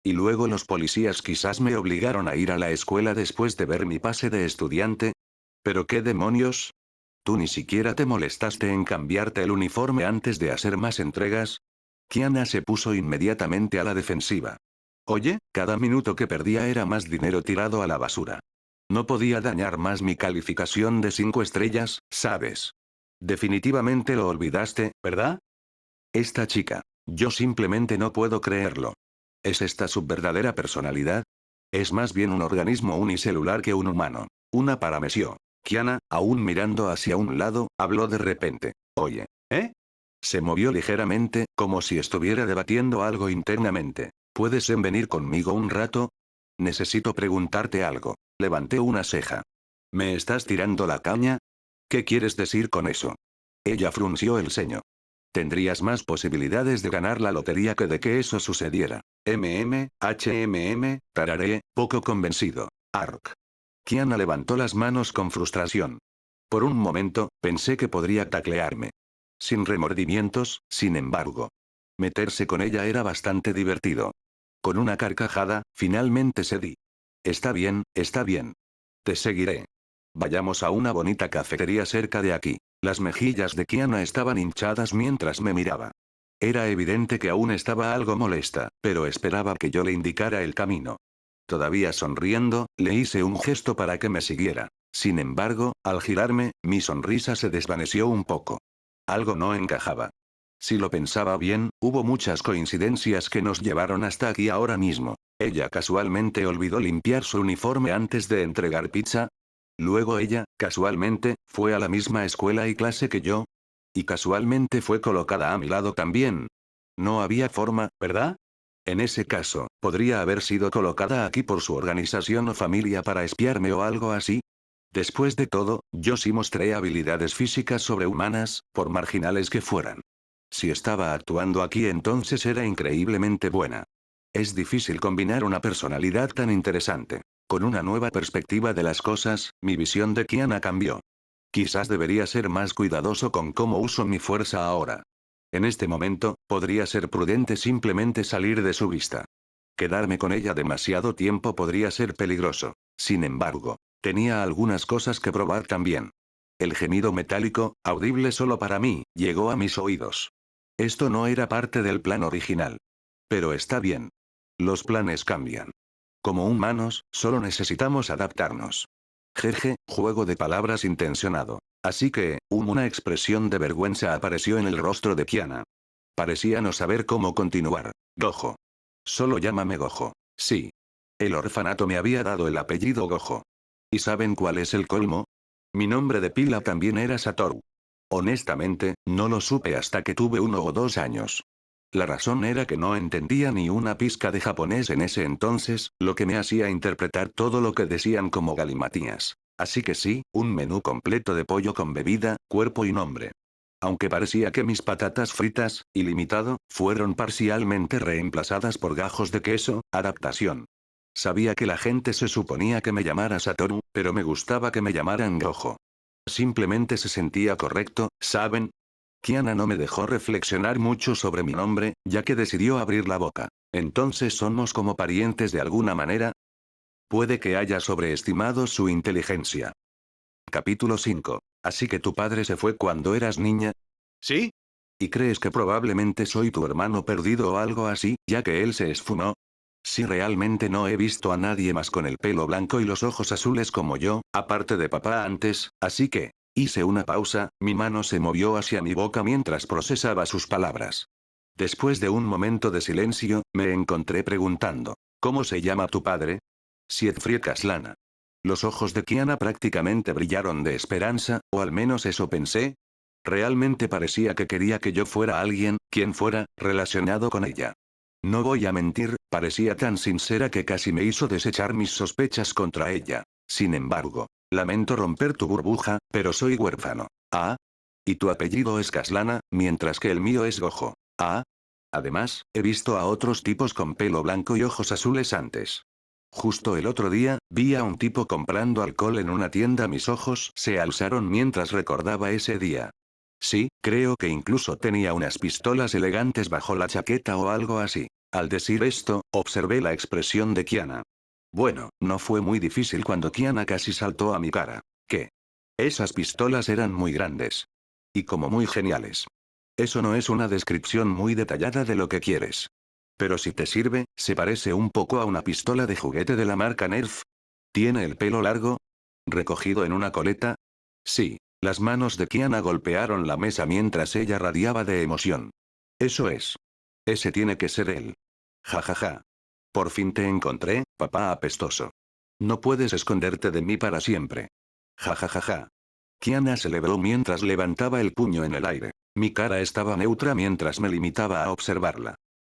Y luego los policías quizás me obligaron a ir a la escuela después de ver mi pase de estudiante. ¿Pero qué demonios? ¿Tú ni siquiera te molestaste en cambiarte el uniforme antes de hacer más entregas? Kiana se puso inmediatamente a la defensiva. Oye, cada minuto que perdía era más dinero tirado a la basura. No podía dañar más mi calificación de 5 estrellas, ¿sabes? Definitivamente lo olvidaste, ¿verdad? Esta chica. Yo simplemente no puedo creerlo. ¿Es esta su verdadera personalidad? Es más bien un organismo unicelular que un humano. Una paramesió. Kiana, aún mirando hacia un lado, habló de repente. Oye, ¿eh? Se movió ligeramente, como si estuviera debatiendo algo internamente. ¿Puedes venir conmigo un rato? Necesito preguntarte algo. Levanté una ceja. ¿Me estás tirando la caña? ¿Qué quieres decir con eso? Ella frunció el ceño. Tendrías más posibilidades de ganar la lotería que de que eso sucediera. Tararé, poco convencido. Ark. Kiana levantó las manos con frustración. Por un momento, pensé que podría taclearme. Sin remordimientos, sin embargo. Meterse con ella era bastante divertido. Con una carcajada, finalmente cedí. Está bien, está bien. Te seguiré. Vayamos a una bonita cafetería cerca de aquí. Las mejillas de Kiana estaban hinchadas mientras me miraba. Era evidente que aún estaba algo molesta, pero esperaba que yo le indicara el camino. Todavía sonriendo, le hice un gesto para que me siguiera. Sin embargo, al girarme, mi sonrisa se desvaneció un poco. Algo no encajaba. Si lo pensaba bien, hubo muchas coincidencias que nos llevaron hasta aquí ahora mismo. Ella casualmente olvidó limpiar su uniforme antes de entregar pizza. Luego ella, casualmente, fue a la misma escuela y clase que yo. Y casualmente fue colocada a mi lado también. No había forma, ¿verdad? En ese caso, ¿podría haber sido colocada aquí por su organización o familia para espiarme o algo así? Después de todo, yo sí mostré habilidades físicas sobrehumanas, por marginales que fueran. Si estaba actuando aquí entonces era increíblemente buena. Es difícil combinar una personalidad tan interesante. Con una nueva perspectiva de las cosas, mi visión de Kiana cambió. Quizás debería ser más cuidadoso con cómo uso mi fuerza ahora. En este momento, podría ser prudente simplemente salir de su vista. Quedarme con ella demasiado tiempo podría ser peligroso. Sin embargo, tenía algunas cosas que probar también. El gemido metálico, audible solo para mí, llegó a mis oídos. Esto no era parte del plan original. Pero está bien. Los planes cambian. Como humanos, solo necesitamos adaptarnos. Jeje, juego de palabras intencionado. Así que, una expresión de vergüenza apareció en el rostro de Kiana. Parecía no saber cómo continuar. Gojo. Solo llámame Gojo. Sí. El orfanato me había dado el apellido Gojo. ¿Y saben cuál es el colmo? Mi nombre de pila también era Satoru. Honestamente, no lo supe hasta que tuve 1 o 2 años. La razón era que no entendía ni una pizca de japonés en ese entonces, lo que me hacía interpretar todo lo que decían como galimatías. Así que sí, un menú completo de pollo con bebida, cuerpo y nombre. Aunque parecía que mis patatas fritas, ilimitado, fueron parcialmente reemplazadas por gajos de queso, adaptación. Sabía que la gente se suponía que me llamara Satoru, pero me gustaba que me llamaran Gojo. Simplemente se sentía correcto, ¿saben? Kiana no me dejó reflexionar mucho sobre mi nombre, ya que decidió abrir la boca. ¿Entonces somos como parientes de alguna manera? Puede que haya sobreestimado su inteligencia. Capítulo 5. ¿Así que tu padre se fue cuando eras niña? ¿Sí? ¿Y crees que probablemente soy tu hermano perdido o algo así, ya que él se esfumó? Si realmente no he visto a nadie más con el pelo blanco y los ojos azules como yo, aparte de papá antes, así que... Hice una pausa, mi mano se movió hacia mi boca mientras procesaba sus palabras. Después de un momento de silencio, me encontré preguntando, ¿cómo se llama tu padre? Siegfried Kaslana. Los ojos de Kiana prácticamente brillaron de esperanza, o al menos eso pensé. Realmente parecía que quería que yo fuera alguien, quien fuera, relacionado con ella. No voy a mentir, parecía tan sincera que casi me hizo desechar mis sospechas contra ella. Sin embargo, lamento romper tu burbuja, pero soy huérfano. Ah. Y tu apellido es Caslana, mientras que el mío es Gojo. Ah. Además, he visto a otros tipos con pelo blanco y ojos azules antes. Justo el otro día, vi a un tipo comprando alcohol en una tienda. Mis ojos se alzaron mientras recordaba ese día. Sí, creo que incluso tenía unas pistolas elegantes bajo la chaqueta o algo así. Al decir esto, observé la expresión de Kiana. Bueno, no fue muy difícil cuando Kiana casi saltó a mi cara. ¿Qué? Esas pistolas eran muy grandes. Y como muy geniales. Eso no es una descripción muy detallada de lo que quieres. Pero si te sirve, se parece un poco a una pistola de juguete de la marca Nerf. ¿Tiene el pelo largo? ¿Recogido en una coleta? Sí. Las manos de Kiana golpearon la mesa mientras ella radiaba de emoción. Eso es. Ese tiene que ser él. Ja ja ja. Por fin te encontré, papá apestoso. No puedes esconderte de mí para siempre. Ja ja ja ja. Kiana celebró mientras levantaba el puño en el aire. Mi cara estaba neutra mientras me limitaba a observarla.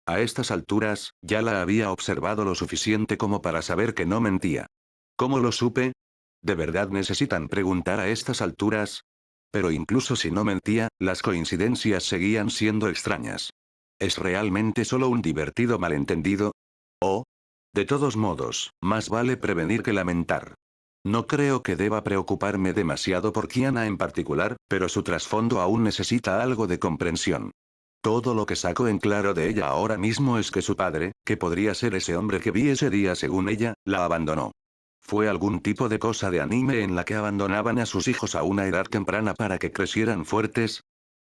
A estas alturas, ya la había observado lo suficiente como para saber que no mentía. ¿Cómo lo supe? ¿De verdad necesitan preguntar a estas alturas? Pero incluso si no mentía, las coincidencias seguían siendo extrañas. ¿Es realmente solo un divertido malentendido? ¿O? De todos modos, más vale prevenir que lamentar. No creo que deba preocuparme demasiado por Kiana en particular, pero su trasfondo aún necesita algo de comprensión. Todo lo que saco en claro de ella ahora mismo es que su padre, que podría ser ese hombre que vi ese día según ella, la abandonó. ¿Fue algún tipo de cosa de anime en la que abandonaban a sus hijos a una edad temprana para que crecieran fuertes?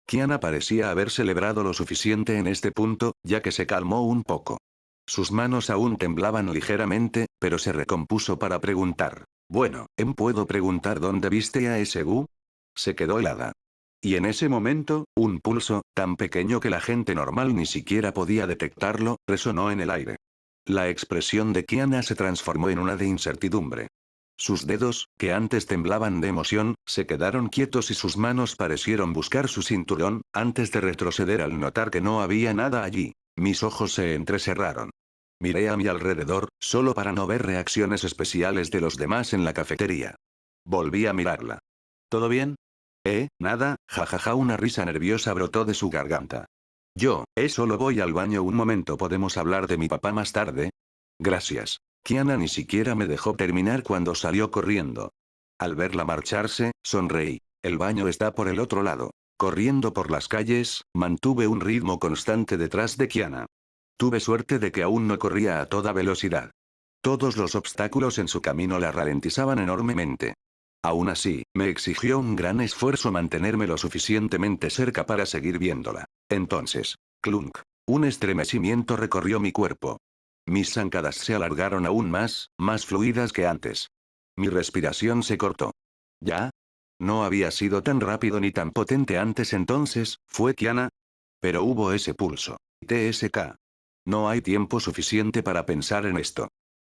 Kiana parecía haber celebrado lo suficiente en este punto, ya que se calmó un poco. Sus manos aún temblaban ligeramente, pero se recompuso para preguntar. Bueno, ¿puedo preguntar dónde viste a ese Gu? Se quedó helada. Y en ese momento, un pulso, tan pequeño que la gente normal ni siquiera podía detectarlo, resonó en el aire. La expresión de Kiana se transformó en una de incertidumbre. Sus dedos, que antes temblaban de emoción, se quedaron quietos y sus manos parecieron buscar su cinturón, antes de retroceder al notar que no había nada allí. Mis ojos se entrecerraron. Miré a mi alrededor, solo para no ver reacciones especiales de los demás en la cafetería. Volví a mirarla. ¿Todo bien? Nada, jajaja, una risa nerviosa brotó de su garganta. Solo voy al baño un momento, ¿podemos hablar de mi papá más tarde? Gracias. Kiana ni siquiera me dejó terminar cuando salió corriendo. Al verla marcharse, sonreí. El baño está por el otro lado. Corriendo por las calles, mantuve un ritmo constante detrás de Kiana. Tuve suerte de que aún no corría a toda velocidad. Todos los obstáculos en su camino la ralentizaban enormemente. Aún así, me exigió un gran esfuerzo mantenerme lo suficientemente cerca para seguir viéndola. Entonces, clunk. Un estremecimiento recorrió mi cuerpo. Mis zancadas se alargaron aún más fluidas que antes. Mi respiración se cortó. ¿Ya? No había sido tan rápido ni tan potente antes entonces, ¿fue Kiana? Pero hubo ese pulso. TSK. No hay tiempo suficiente para pensar en esto.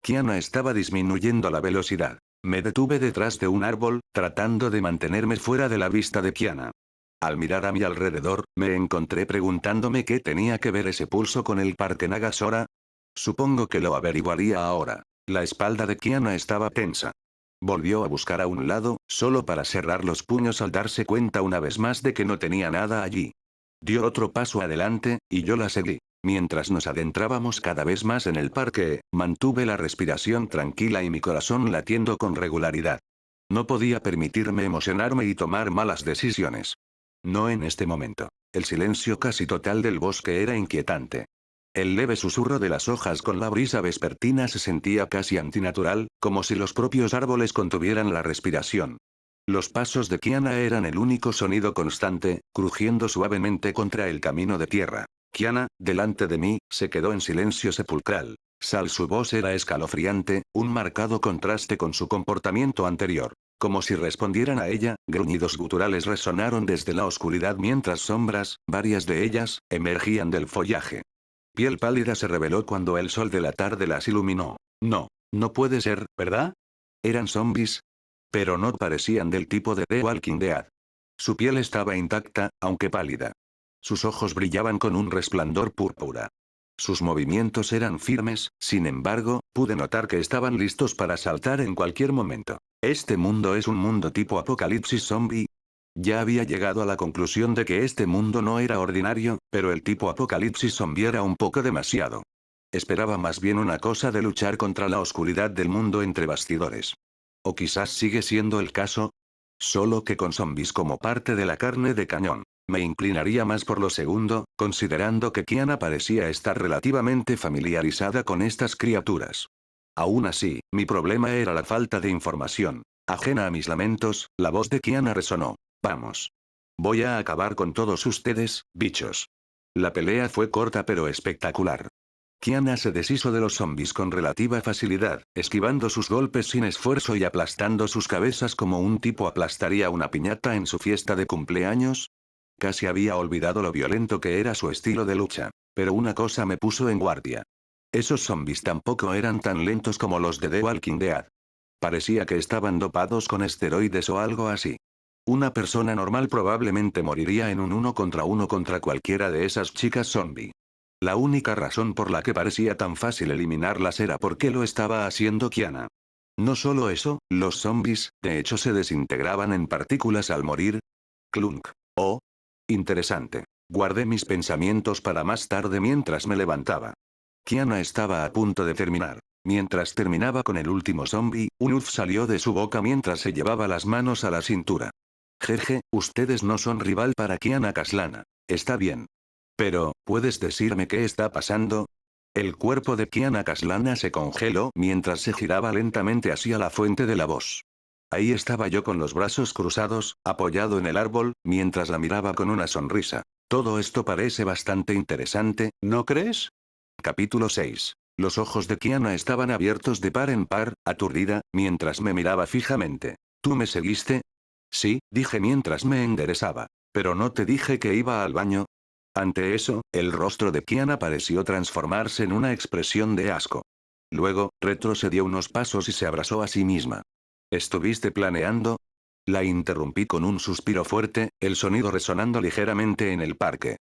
Kiana estaba disminuyendo la velocidad. Me detuve detrás de un árbol, tratando de mantenerme fuera de la vista de Kiana. Al mirar a mi alrededor, me encontré preguntándome qué tenía que ver ese pulso con el parque Nagasora. Supongo que lo averiguaría ahora. La espalda de Kiana estaba tensa. Volvió a buscar a un lado, solo para cerrar los puños al darse cuenta una vez más de que no tenía nada allí. Dio otro paso adelante, y yo la seguí. Mientras nos adentrábamos cada vez más en el parque, mantuve la respiración tranquila y mi corazón latiendo con regularidad. No podía permitirme emocionarme y tomar malas decisiones. No en este momento. El silencio casi total del bosque era inquietante. El leve susurro de las hojas con la brisa vespertina se sentía casi antinatural, como si los propios árboles contuvieran la respiración. Los pasos de Kiana eran el único sonido constante, crujiendo suavemente contra el camino de tierra. Kiana, delante de mí, se quedó en silencio sepulcral. Su voz era escalofriante, un marcado contraste con su comportamiento anterior. Como si respondieran a ella, gruñidos guturales resonaron desde la oscuridad mientras sombras, varias de ellas, emergían del follaje. Piel pálida se reveló cuando el sol de la tarde las iluminó. No, no puede ser, ¿verdad? ¿Eran zombies? Pero no parecían del tipo de The Walking Dead. Su piel estaba intacta, aunque pálida. Sus ojos brillaban con un resplandor púrpura. Sus movimientos eran firmes, sin embargo, pude notar que estaban listos para saltar en cualquier momento. ¿Este mundo es un mundo tipo apocalipsis zombie? Ya había llegado a la conclusión de que este mundo no era ordinario, pero el tipo apocalipsis zombie era un poco demasiado. Esperaba más bien una cosa de luchar contra la oscuridad del mundo entre bastidores. O quizás sigue siendo el caso, solo que con zombies como parte de la carne de cañón. Me inclinaría más por lo segundo, considerando que Kiana parecía estar relativamente familiarizada con estas criaturas. Aún así, mi problema era la falta de información. Ajena a mis lamentos, la voz de Kiana resonó. Vamos. Voy a acabar con todos ustedes, bichos. La pelea fue corta pero espectacular. Kiana se deshizo de los zombies con relativa facilidad, esquivando sus golpes sin esfuerzo y aplastando sus cabezas como un tipo aplastaría una piñata en su fiesta de cumpleaños. Casi había olvidado lo violento que era su estilo de lucha. Pero una cosa me puso en guardia. Esos zombies tampoco eran tan lentos como los de The Walking Dead. Parecía que estaban dopados con esteroides o algo así. Una persona normal probablemente moriría en un uno contra cualquiera de esas chicas zombie. La única razón por la que parecía tan fácil eliminarlas era porque lo estaba haciendo Kiana. No solo eso, los zombies, de hecho, se desintegraban en partículas al morir. Clunk. Oh. Interesante. Guardé mis pensamientos para más tarde mientras me levantaba. Kiana estaba a punto de terminar. Mientras terminaba con el último zombie, un uf salió de su boca mientras se llevaba las manos a la cintura. Jeje, ustedes no son rival para Kiana Kaslana. Está bien. Pero, ¿puedes decirme qué está pasando? El cuerpo de Kiana Kaslana se congeló mientras se giraba lentamente hacia la fuente de la voz. Ahí estaba yo con los brazos cruzados, apoyado en el árbol, mientras la miraba con una sonrisa. Todo esto parece bastante interesante, ¿no crees? Capítulo 6. Los ojos de Kiana estaban abiertos de par en par, aturdida, mientras me miraba fijamente. ¿Tú me seguiste? Sí, dije mientras me enderezaba. Pero no te dije que iba al baño. Ante eso, el rostro de Kiana pareció transformarse en una expresión de asco. Luego, retrocedió unos pasos y se abrazó a sí misma. ¿Estuviste planeando? La interrumpí con un suspiro fuerte, el sonido resonando ligeramente en el parque.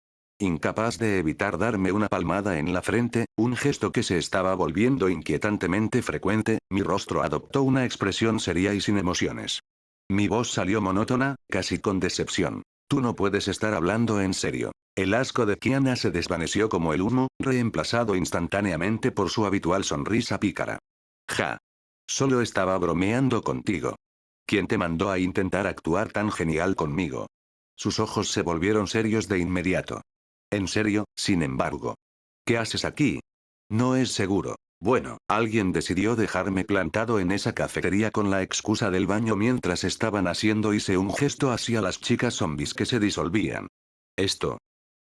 Incapaz de evitar darme una palmada en la frente, un gesto que se estaba volviendo inquietantemente frecuente, mi rostro adoptó una expresión seria y sin emociones. Mi voz salió monótona, casi con decepción. Tú no puedes estar hablando en serio. El asco de Kiana se desvaneció como el humo, reemplazado instantáneamente por su habitual sonrisa pícara. Ja. Solo estaba bromeando contigo. ¿Quién te mandó a intentar actuar tan genial conmigo? Sus ojos se volvieron serios de inmediato. En serio, sin embargo. ¿Qué haces aquí? No es seguro. Bueno, alguien decidió dejarme plantado en esa cafetería con la excusa del baño mientras estaban haciendo hice un gesto hacia las chicas zombies que se disolvían. Esto.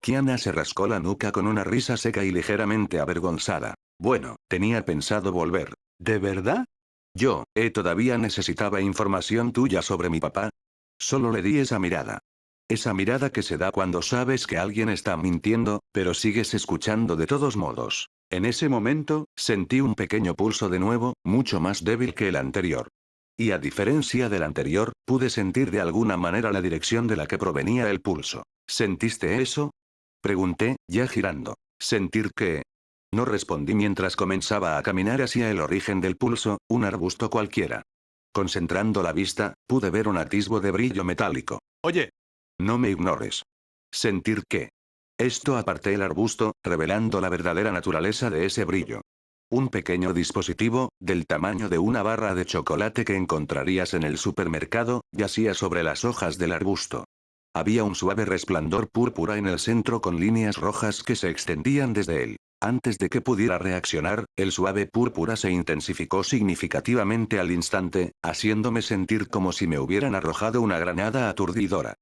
Kiana se rascó la nuca con una risa seca y ligeramente avergonzada. Bueno, tenía pensado volver. ¿De verdad? Todavía necesitaba información tuya sobre mi papá. Solo le di esa mirada. Esa mirada que se da cuando sabes que alguien está mintiendo, pero sigues escuchando de todos modos. En ese momento, sentí un pequeño pulso de nuevo, mucho más débil que el anterior. Y a diferencia del anterior, pude sentir de alguna manera la dirección de la que provenía el pulso. ¿Sentiste eso? Pregunté, ya girando. ¿Sentir qué? No respondí mientras comenzaba a caminar hacia el origen del pulso, un arbusto cualquiera. Concentrando la vista, pude ver un atisbo de brillo metálico. Oye. No me ignores. ¿Sentir qué? Esto aparté el arbusto, revelando la verdadera naturaleza de ese brillo. Un pequeño dispositivo, del tamaño de una barra de chocolate que encontrarías en el supermercado, yacía sobre las hojas del arbusto. Había un suave resplandor púrpura en el centro con líneas rojas que se extendían desde él. Antes de que pudiera reaccionar, el suave púrpura se intensificó significativamente al instante, haciéndome sentir como si me hubieran arrojado una granada aturdidora.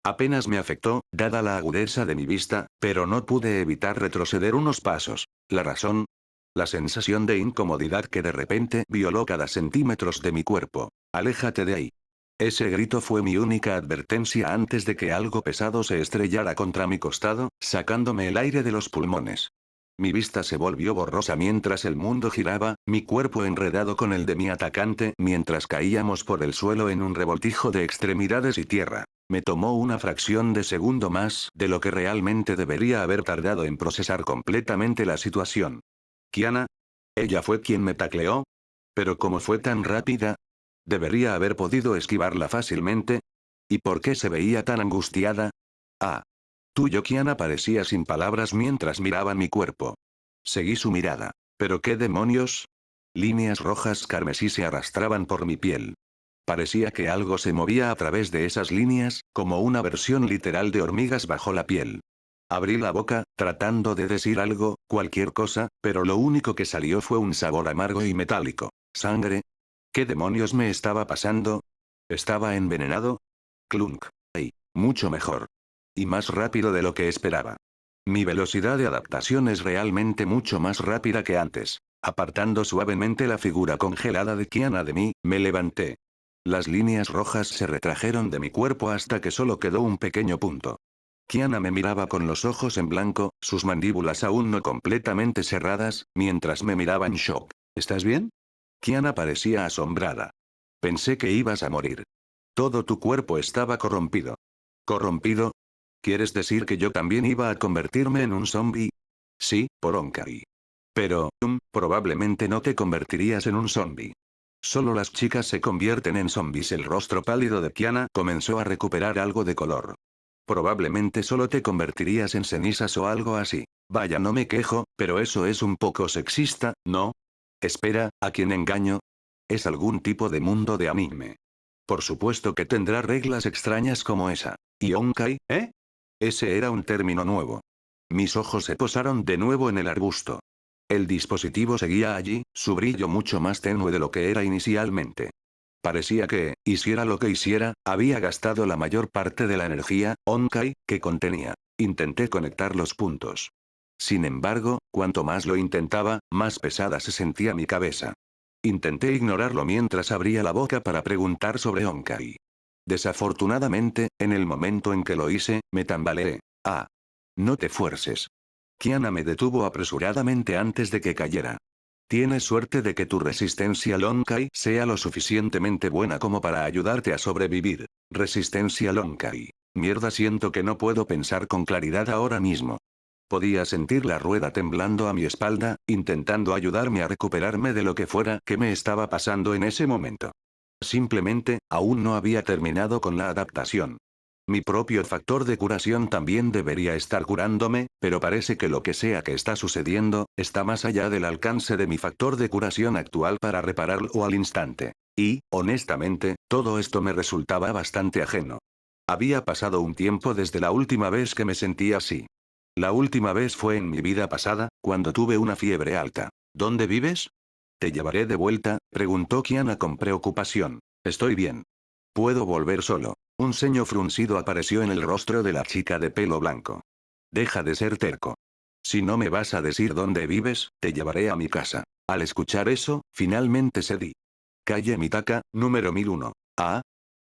Apenas me afectó, dada la agudeza de mi vista, pero no pude evitar retroceder unos pasos. ¿La razón? La sensación de incomodidad que de repente violó cada centímetro de mi cuerpo. Aléjate de ahí. Ese grito fue mi única advertencia antes de que algo pesado se estrellara contra mi costado, sacándome el aire de los pulmones. Mi vista se volvió borrosa mientras el mundo giraba, mi cuerpo enredado con el de mi atacante mientras caíamos por el suelo en un revoltijo de extremidades y tierra. Me tomó una fracción de segundo más de lo que realmente debería haber tardado en procesar completamente la situación. ¿Kiana? ¿Ella fue quien me tacleó? ¿Pero cómo fue tan rápida? ¿Debería haber podido esquivarla fácilmente? ¿Y por qué se veía tan angustiada? Ah. Tuyo Kiana parecía sin palabras mientras miraba mi cuerpo. Seguí su mirada. ¿Pero qué demonios? Líneas rojas carmesí se arrastraban por mi piel. Parecía que algo se movía a través de esas líneas, como una versión literal de hormigas bajo la piel. Abrí la boca, tratando de decir algo, cualquier cosa, pero lo único que salió fue un sabor amargo y metálico. ¿Sangre? ¿Qué demonios me estaba pasando? ¿Estaba envenenado? Clunk. ¡Ay! Mucho mejor. Y más rápido de lo que esperaba. Mi velocidad de adaptación es realmente mucho más rápida que antes. Apartando suavemente la figura congelada de Kiana de mí, me levanté. Las líneas rojas se retrajeron de mi cuerpo hasta que solo quedó un pequeño punto. Kiana me miraba con los ojos en blanco, sus mandíbulas aún no completamente cerradas, mientras me miraba en shock. ¿Estás bien? Kiana parecía asombrada. Pensé que ibas a morir. Todo tu cuerpo estaba corrompido. ¿Corrompido? ¿Quieres decir que yo también iba a convertirme en un zombie? Sí, por Onkari. Pero, probablemente no te convertirías en un zombie. Solo las chicas se convierten en zombies. El rostro pálido de Kiana comenzó a recuperar algo de color. Probablemente solo te convertirías en cenizas o algo así. Vaya, no me quejo, pero eso es un poco sexista, ¿no? Espera, ¿a quién engaño? Es algún tipo de mundo de anime. Por supuesto que tendrá reglas extrañas como esa. ¿Yonkai, eh? Ese era un término nuevo. Mis ojos se posaron de nuevo en el arbusto. El dispositivo seguía allí, su brillo mucho más tenue de lo que era inicialmente. Parecía que, hiciera lo que hiciera, había gastado la mayor parte de la energía, Onkai, que contenía. Intenté conectar los puntos. Sin embargo, cuanto más lo intentaba, más pesada se sentía mi cabeza. Intenté ignorarlo mientras abría la boca para preguntar sobre Onkai. Desafortunadamente, en el momento en que lo hice, me tambaleé. Ah. No te fuerces. Kiana me detuvo apresuradamente antes de que cayera. Tienes suerte de que tu resistencia al Onkai sea lo suficientemente buena como para ayudarte a sobrevivir. Resistencia al Onkai. Mierda, siento que no puedo pensar con claridad ahora mismo. Podía sentir la rueda temblando a mi espalda, intentando ayudarme a recuperarme de lo que fuera que me estaba pasando en ese momento. Simplemente, aún no había terminado con la adaptación. Mi propio factor de curación también debería estar curándome, pero parece que lo que sea que está sucediendo, está más allá del alcance de mi factor de curación actual para repararlo al instante. Y, honestamente, todo esto me resultaba bastante ajeno. Había pasado un tiempo desde la última vez que me sentí así. La última vez fue en mi vida pasada, cuando tuve una fiebre alta. ¿Dónde vives? ¿Te llevaré de vuelta?, preguntó Kiana con preocupación. Estoy bien. Puedo volver solo. Un ceño fruncido apareció en el rostro de la chica de pelo blanco. Deja de ser terco. Si no me vas a decir dónde vives, te llevaré a mi casa. Al escuchar eso, finalmente cedí. Calle Mitaka, número 1001. Ah.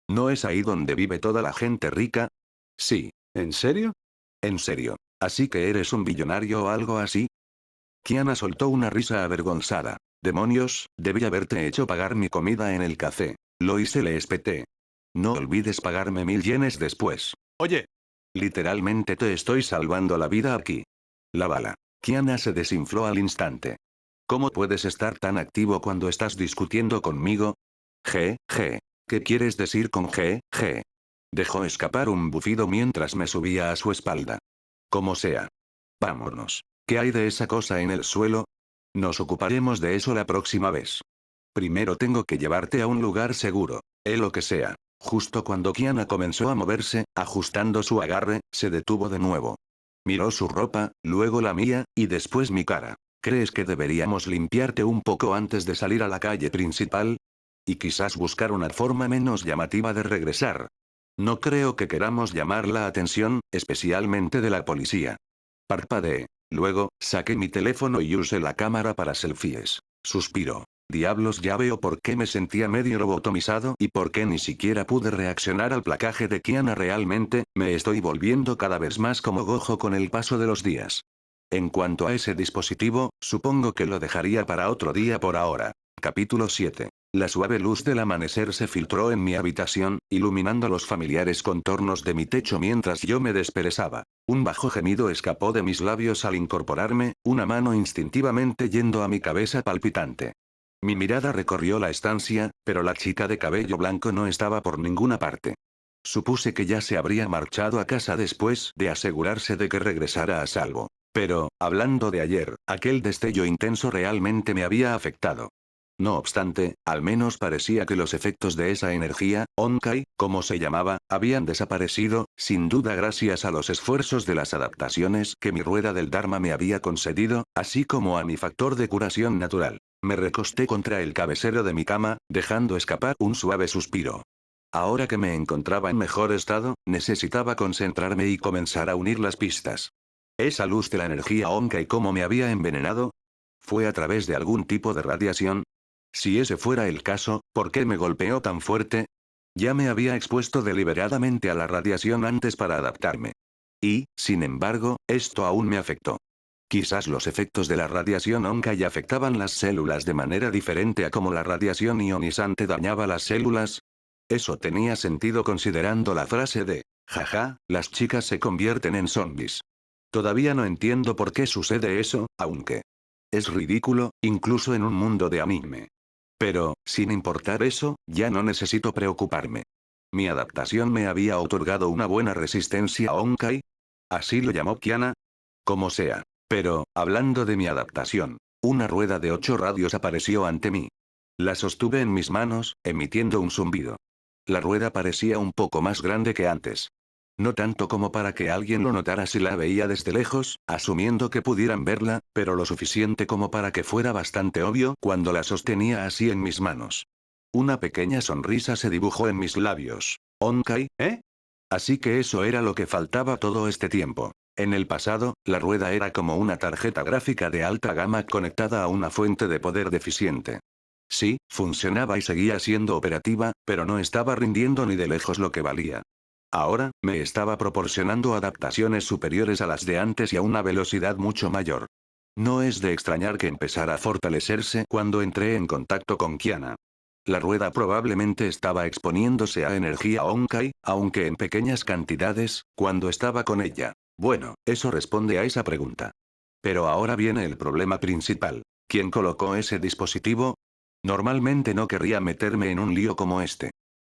¿No es ahí donde vive toda la gente rica? Sí. ¿En serio? En serio. ¿Así que eres un billonario o algo así? Kiana soltó una risa avergonzada. Demonios, debí haberte hecho pagar mi comida en el café. Lo hice, le espeté. No olvides pagarme 1000 yenes después. Oye. Literalmente te estoy salvando la vida aquí. La bala. Kiana se desinfló al instante. ¿Cómo puedes estar tan activo cuando estás discutiendo conmigo? G. ¿Qué quieres decir con G? Dejó escapar un bufido mientras me subía a su espalda. Como sea. Vámonos. ¿Qué hay de esa cosa en el suelo? Nos ocuparemos de eso la próxima vez. Primero tengo que llevarte a un lugar seguro. Lo que sea. Justo cuando Kiana comenzó a moverse, ajustando su agarre, se detuvo de nuevo. Miró su ropa, luego la mía, y después mi cara. ¿Crees que deberíamos limpiarte un poco antes de salir a la calle principal? Y quizás buscar una forma menos llamativa de regresar. No creo que queramos llamar la atención, especialmente de la policía. Parpadeé. Luego, saqué mi teléfono y usé la cámara para selfies. Suspiró. Diablos, ya veo por qué me sentía medio lobotomizado y por qué ni siquiera pude reaccionar al placaje de Kiana. Realmente, me estoy volviendo cada vez más como Gojo con el paso de los días. En cuanto a ese dispositivo, supongo que lo dejaría para otro día por ahora. Capítulo 7. La suave luz del amanecer se filtró en mi habitación, iluminando los familiares contornos de mi techo mientras yo me desperezaba. Un bajo gemido escapó de mis labios al incorporarme, una mano instintivamente yendo a mi cabeza palpitante. Mi mirada recorrió la estancia, pero la chica de cabello blanco no estaba por ninguna parte. Supuse que ya se habría marchado a casa después de asegurarse de que regresara a salvo. Pero, hablando de ayer, aquel destello intenso realmente me había afectado. No obstante, al menos parecía que los efectos de esa energía, Onkai, como se llamaba, habían desaparecido, sin duda gracias a los esfuerzos de las adaptaciones que mi rueda del Dharma me había concedido, así como a mi factor de curación natural. Me recosté contra el cabecero de mi cama, dejando escapar un suave suspiro. Ahora que me encontraba en mejor estado, necesitaba concentrarme y comenzar a unir las pistas. Esa luz de la energía Onkai cómo me había envenenado. ¿Fue a través de algún tipo de radiación? Si ese fuera el caso, ¿por qué me golpeó tan fuerte? Ya me había expuesto deliberadamente a la radiación antes para adaptarme. Y, sin embargo, esto aún me afectó. Quizás los efectos de la radiación Onkai afectaban las células de manera diferente a como la radiación ionizante dañaba las células. Eso tenía sentido considerando la frase de, jaja, las chicas se convierten en zombies. Todavía no entiendo por qué sucede eso, aunque es ridículo, incluso en un mundo de anime. Pero, sin importar eso, ya no necesito preocuparme. Mi adaptación me había otorgado una buena resistencia a Onkai. Así lo llamó Kiana. Como sea. Pero, hablando de mi adaptación, una rueda de 8 radios apareció ante mí. La sostuve en mis manos, emitiendo un zumbido. La rueda parecía un poco más grande que antes. No tanto como para que alguien lo notara si la veía desde lejos, asumiendo que pudieran verla, pero lo suficiente como para que fuera bastante obvio cuando la sostenía así en mis manos. Una pequeña sonrisa se dibujó en mis labios. ¿Onkai, eh? Así que eso era lo que faltaba todo este tiempo. En el pasado, la rueda era como una tarjeta gráfica de alta gama conectada a una fuente de poder deficiente. Sí, funcionaba y seguía siendo operativa, pero no estaba rindiendo ni de lejos lo que valía. Ahora, me estaba proporcionando adaptaciones superiores a las de antes y a una velocidad mucho mayor. No es de extrañar que empezara a fortalecerse cuando entré en contacto con Kiana. La rueda probablemente estaba exponiéndose a energía Onkai, aunque en pequeñas cantidades, cuando estaba con ella. Bueno, eso responde a esa pregunta. Pero ahora viene el problema principal. ¿Quién colocó ese dispositivo? Normalmente no querría meterme en un lío como este.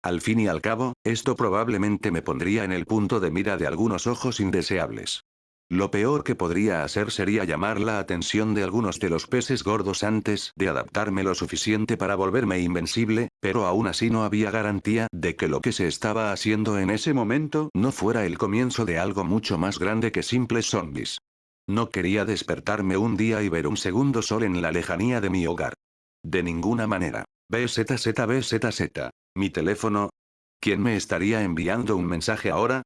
Al fin y al cabo, esto probablemente me pondría en el punto de mira de algunos ojos indeseables. Lo peor que podría hacer sería llamar la atención de algunos de los peces gordos antes de adaptarme lo suficiente para volverme invencible, pero aún así no había garantía de que lo que se estaba haciendo en ese momento no fuera el comienzo de algo mucho más grande que simples zombies. No quería despertarme un día y ver un segundo sol en la lejanía de mi hogar. De ninguna manera. BZZ. Mi teléfono. ¿Quién me estaría enviando un mensaje ahora?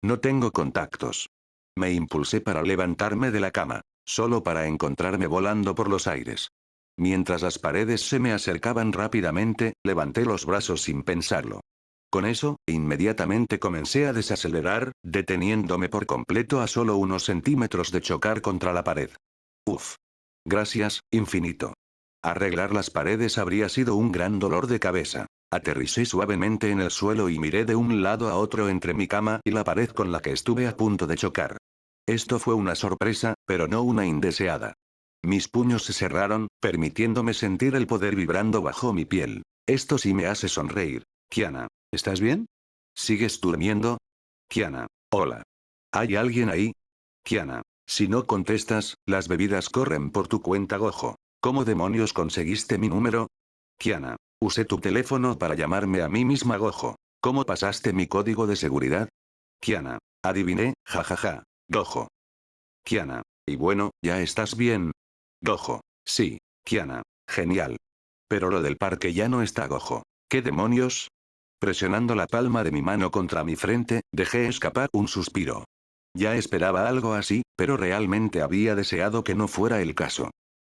No tengo contactos. Me impulsé para levantarme de la cama, solo para encontrarme volando por los aires. Mientras las paredes se me acercaban rápidamente, levanté los brazos sin pensarlo. Con eso, inmediatamente comencé a desacelerar, deteniéndome por completo a solo unos centímetros de chocar contra la pared. Uf. Gracias, infinito. Arreglar las paredes habría sido un gran dolor de cabeza. Aterricé suavemente en el suelo y miré de un lado a otro entre mi cama y la pared con la que estuve a punto de chocar. Esto fue una sorpresa, pero no una indeseada. Mis puños se cerraron, permitiéndome sentir el poder vibrando bajo mi piel. Esto sí me hace sonreír. Kiana, ¿estás bien? ¿Sigues durmiendo? Kiana, hola. ¿Hay alguien ahí? Kiana, si no contestas, las bebidas corren por tu cuenta, Gojo. ¿Cómo demonios conseguiste mi número? Kiana, usé tu teléfono para llamarme a mí misma, Gojo. ¿Cómo pasaste mi código de seguridad? Kiana, adiviné, jajaja. Gojo. Kiana, y bueno, ¿ya estás bien? Gojo, sí. Kiana, genial. Pero lo del parque ya no está, Gojo. ¿Qué demonios? Presionando la palma de mi mano contra mi frente, dejé escapar un suspiro. Ya esperaba algo así, pero realmente había deseado que no fuera el caso.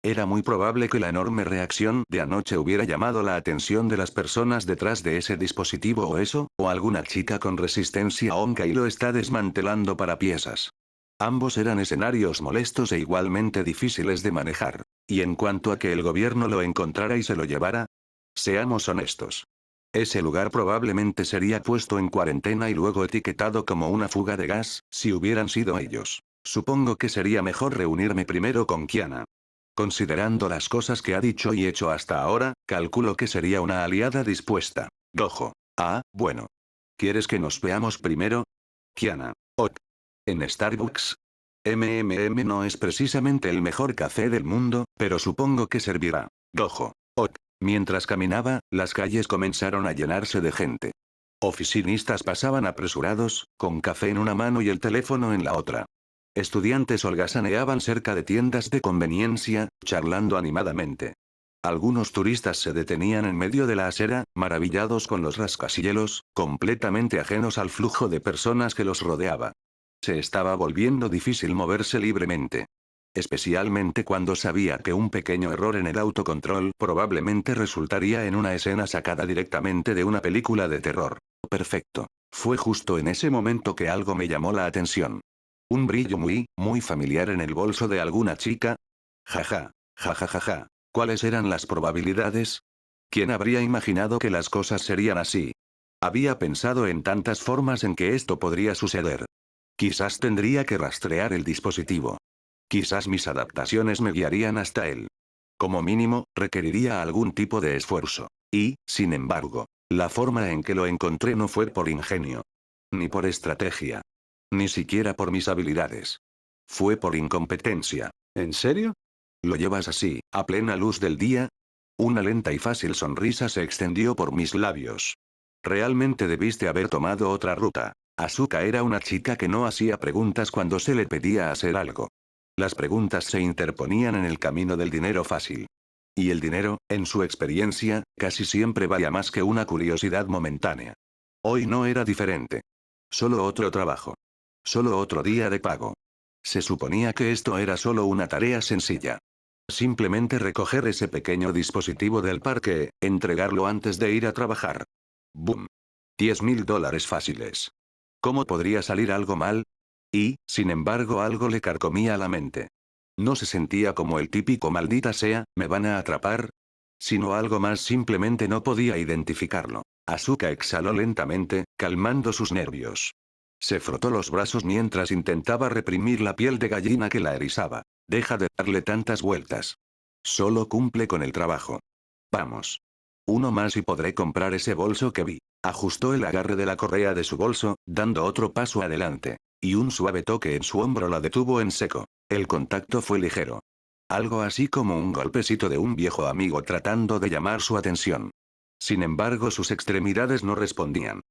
Era muy probable que la enorme reacción de anoche hubiera llamado la atención de las personas detrás de ese dispositivo o eso, o alguna chica con resistencia Onkai lo está desmantelando para piezas. Ambos eran escenarios molestos e igualmente difíciles de manejar. Y en cuanto a que el gobierno lo encontrara y se lo llevara, Seamos honestos. Ese lugar probablemente sería puesto en cuarentena y luego etiquetado como una fuga de gas, si hubieran sido ellos. Supongo que sería mejor reunirme primero con Kiana. Considerando las cosas que ha dicho y hecho hasta ahora, calculo que sería una aliada dispuesta. Gojo. Ah, bueno. ¿Quieres que nos veamos primero? Kiana. Ok. En Starbucks. No es precisamente el mejor café del mundo, pero supongo que servirá. Gojo. Ok. Mientras caminaba, las calles comenzaron a llenarse de gente. Oficinistas pasaban apresurados, con café en una mano y el teléfono en la otra. Estudiantes holgazaneaban cerca de tiendas de conveniencia, charlando animadamente. Algunos turistas se detenían en medio de la acera, maravillados con los rascacielos, completamente ajenos al flujo de personas que los rodeaba. Se estaba volviendo difícil moverse libremente. Especialmente cuando sabía que un pequeño error en el autocontrol probablemente resultaría en una escena sacada directamente de una película de terror. Perfecto. Fue justo en ese momento que algo me llamó la atención. Un brillo muy familiar en el bolso de alguna chica. Jaja, jajajaja. ¿Cuáles eran las probabilidades? ¿Quién habría imaginado que las cosas serían así? Había pensado en tantas formas en que esto podría suceder. Quizás tendría que rastrear el dispositivo. Quizás mis adaptaciones me guiarían hasta él. Como mínimo, requeriría algún tipo de esfuerzo. Y, sin embargo, la forma en que lo encontré no fue por ingenio. Ni por estrategia. Ni siquiera por mis habilidades. Fue por incompetencia. ¿En serio? ¿Lo llevas así, a plena luz del día? Una lenta y fácil sonrisa se extendió por mis labios. Realmente debiste haber tomado otra ruta. Asuka era una chica que no hacía preguntas cuando se le pedía hacer algo. Las preguntas se interponían en el camino del dinero fácil. Y el dinero, en su experiencia, casi siempre valía más que una curiosidad momentánea. Hoy no era diferente. Solo otro trabajo. Solo otro día de pago. Se suponía que esto era solo una tarea sencilla. Simplemente recoger ese pequeño dispositivo del parque, entregarlo antes de ir a trabajar. ¡Boom! $10.000 fáciles. ¿Cómo podría salir algo mal? Y, sin embargo, algo le carcomía la mente. No se sentía como el típico maldita sea, ¿me van a atrapar? Sino algo más, simplemente no podía identificarlo. Asuka exhaló lentamente, calmando sus nervios. Se frotó los brazos mientras intentaba reprimir la piel de gallina que la erizaba. Deja de darle tantas vueltas. Solo cumple con el trabajo. Vamos. Uno más y podré comprar ese bolso que vi. Ajustó el agarre de la correa de su bolso, dando otro paso adelante. Y un suave toque en su hombro la detuvo en seco. El contacto fue ligero. Algo así como un golpecito de un viejo amigo tratando de llamar su atención. Sin embargo, sus extremidades no respondían.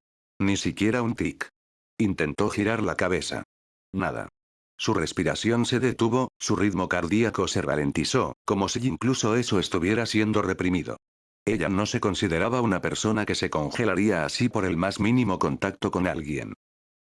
Ni siquiera un tic. Intentó girar la cabeza. Nada. Su respiración se detuvo, su ritmo cardíaco se ralentizó, como si incluso eso estuviera siendo reprimido. Ella no se consideraba una persona que se congelaría así por el más mínimo contacto con alguien.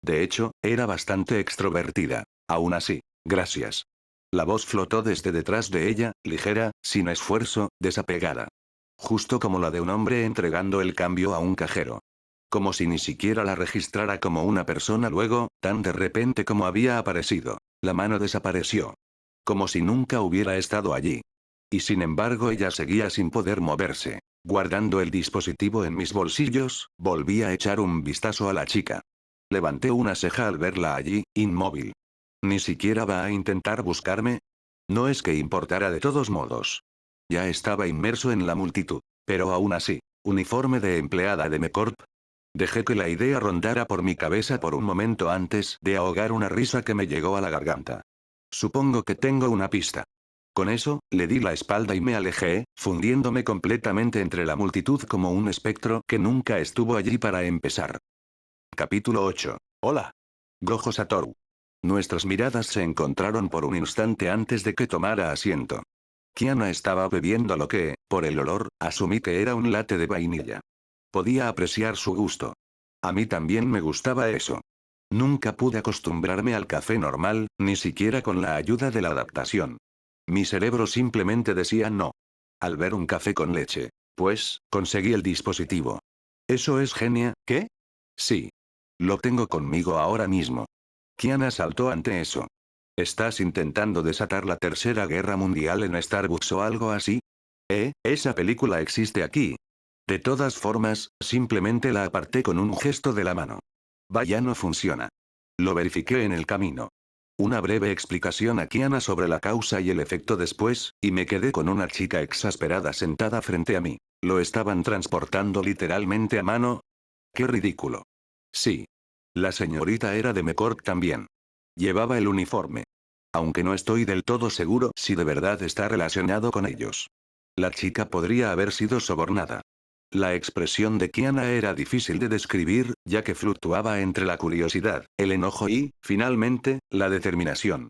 De hecho, era bastante extrovertida. Aún así, gracias. La voz flotó desde detrás de ella, ligera, sin esfuerzo, desapegada. Justo como la de un hombre entregando el cambio a un cajero. Como si ni siquiera la registrara como una persona luego, tan de repente como había aparecido. La mano desapareció. Como si nunca hubiera estado allí. Y sin embargo ella seguía sin poder moverse. Guardando el dispositivo en mis bolsillos, volví a echar un vistazo a la chica. Levanté una ceja al verla allí, inmóvil. ¿Ni siquiera va a intentar buscarme? No es que importara de todos modos. Ya estaba inmerso en la multitud. Pero aún así, uniforme de empleada de Mecorp. Dejé que la idea rondara por mi cabeza por un momento antes de ahogar una risa que me llegó a la garganta. Supongo que tengo una pista. Con eso, le di la espalda y me alejé, fundiéndome completamente entre la multitud como un espectro que nunca estuvo allí para empezar. Capítulo 8. Hola. Gojo Satoru. Nuestras miradas se encontraron por un instante antes de que tomara asiento. Kiana estaba bebiendo lo que, por el olor, asumí que era un latte de vainilla. Podía apreciar su gusto. A mí también me gustaba eso. Nunca pude acostumbrarme al café normal, ni siquiera con la ayuda de la adaptación. Mi cerebro simplemente decía no. Al ver un café con leche, pues, conseguí el dispositivo. ¿Eso es genia, qué? Sí. Lo tengo conmigo ahora mismo. Kiana saltó ante eso. ¿Estás intentando desatar la Tercera Guerra Mundial en Starbucks o algo así? Esa película existe aquí. De todas formas, simplemente la aparté con un gesto de la mano. Vaya, no funciona. Lo verifiqué en el camino. Una breve explicación a Kiana sobre la causa y el efecto después, y me quedé con una chica exasperada sentada frente a mí. ¿Lo estaban transportando literalmente a mano? ¡Qué ridículo! Sí. La señorita era de McCord también. Llevaba el uniforme. Aunque no estoy del todo seguro si de verdad está relacionado con ellos. La chica podría haber sido sobornada. La expresión de Kiana era difícil de describir, ya que fluctuaba entre la curiosidad, el enojo y, finalmente, la determinación.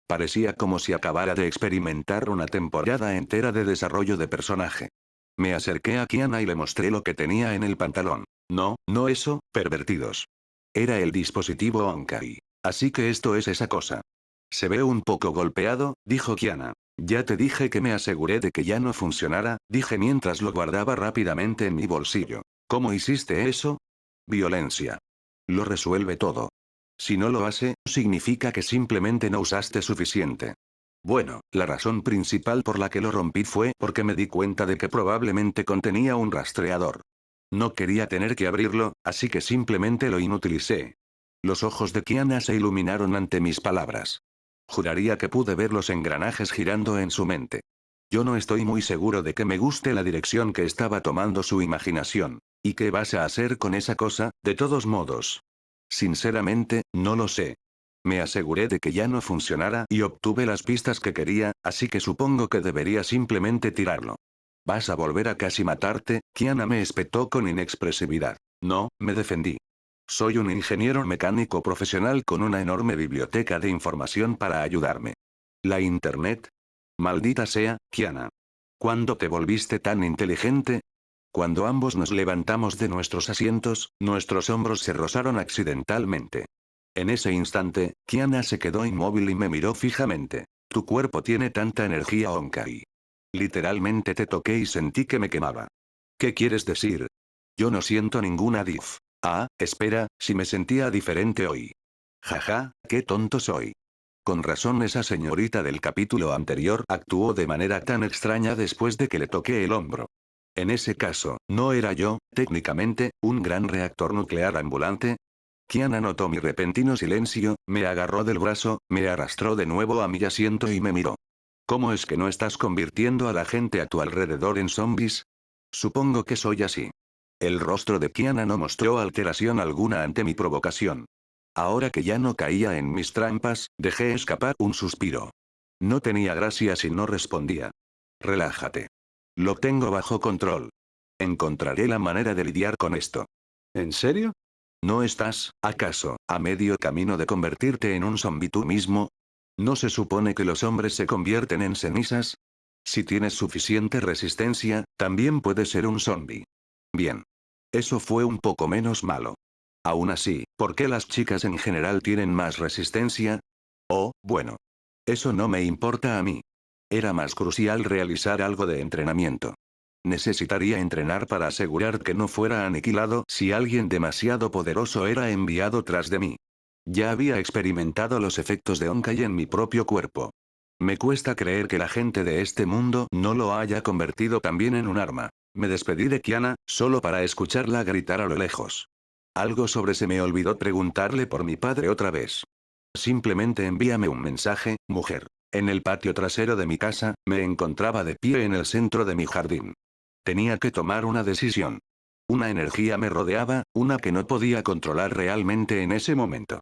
Parecía como si acabara de experimentar una temporada entera de desarrollo de personaje. Me acerqué a Kiana y le mostré lo que tenía en el pantalón. No, no eso, pervertidos. Era el dispositivo Onkai. Así que esto es esa cosa. Se ve un poco golpeado, dijo Kiana. Ya te dije que me aseguré de que ya no funcionara, dije mientras lo guardaba rápidamente en mi bolsillo. ¿Cómo hiciste eso? Violencia. Lo resuelve todo. Si no lo hace, significa que simplemente no usaste suficiente. Bueno, la razón principal por la que lo rompí fue porque me di cuenta de que probablemente contenía un rastreador. No quería tener que abrirlo, así que simplemente lo inutilicé. Los ojos de Kiana se iluminaron ante mis palabras. Juraría que pude ver los engranajes girando en su mente. Yo no estoy muy seguro de que me guste la dirección que estaba tomando su imaginación. ¿Y qué vas a hacer con esa cosa, de todos modos? Sinceramente, no lo sé. Me aseguré de que ya no funcionara y obtuve las pistas que quería, así que supongo que debería simplemente tirarlo. ¿Vas a volver a casi matarte? Kiana me espetó con inexpresividad. No, me defendí. Soy un ingeniero mecánico profesional con una enorme biblioteca de información para ayudarme. ¿La Internet? Maldita sea, Kiana. ¿Cuándo te volviste tan inteligente? Cuando ambos nos levantamos de nuestros asientos, nuestros hombros se rozaron accidentalmente. En ese instante, Kiana se quedó inmóvil y me miró fijamente. Tu cuerpo tiene tanta energía, Onkai. Literalmente te toqué y sentí que me quemaba. ¿Qué quieres decir? Yo no siento ninguna diff. Ah, espera, si me sentía diferente hoy. Jaja, qué tonto soy. Con razón esa señorita del capítulo anterior actuó de manera tan extraña después de que le toqué el hombro. En ese caso, ¿no era yo, técnicamente, un gran reactor nuclear ambulante? Kiana notó mi repentino silencio, me agarró del brazo, me arrastró de nuevo a mi asiento y me miró. ¿Cómo es que no estás convirtiendo a la gente a tu alrededor en zombies? Supongo que soy así. El rostro de Kiana no mostró alteración alguna ante mi provocación. Ahora que ya no caía en mis trampas, dejé escapar un suspiro. No tenía gracia si no respondía. Relájate. Lo tengo bajo control. Encontraré la manera de lidiar con esto. ¿En serio? ¿No estás, acaso, a medio camino de convertirte en un zombi tú mismo? ¿No se supone que los hombres se convierten en cenizas? Si tienes suficiente resistencia, también puedes ser un zombi. Bien. Eso fue un poco menos malo. Aún así, ¿por qué las chicas en general tienen más resistencia? Oh, bueno. Eso no me importa a mí. Era más crucial realizar algo de entrenamiento. Necesitaría entrenar para asegurar que no fuera aniquilado si alguien demasiado poderoso era enviado tras de mí. Ya había experimentado los efectos de Onkai en mi propio cuerpo. Me cuesta creer que la gente de este mundo no lo haya convertido también en un arma. Me despedí de Kiana, solo para escucharla gritar a lo lejos. Algo sobre se me olvidó preguntarle por mi padre otra vez. Simplemente envíame un mensaje, mujer. En el patio trasero de mi casa, me encontraba de pie en el centro de mi jardín. Tenía que tomar una decisión. Una energía me rodeaba, una que no podía controlar realmente en ese momento.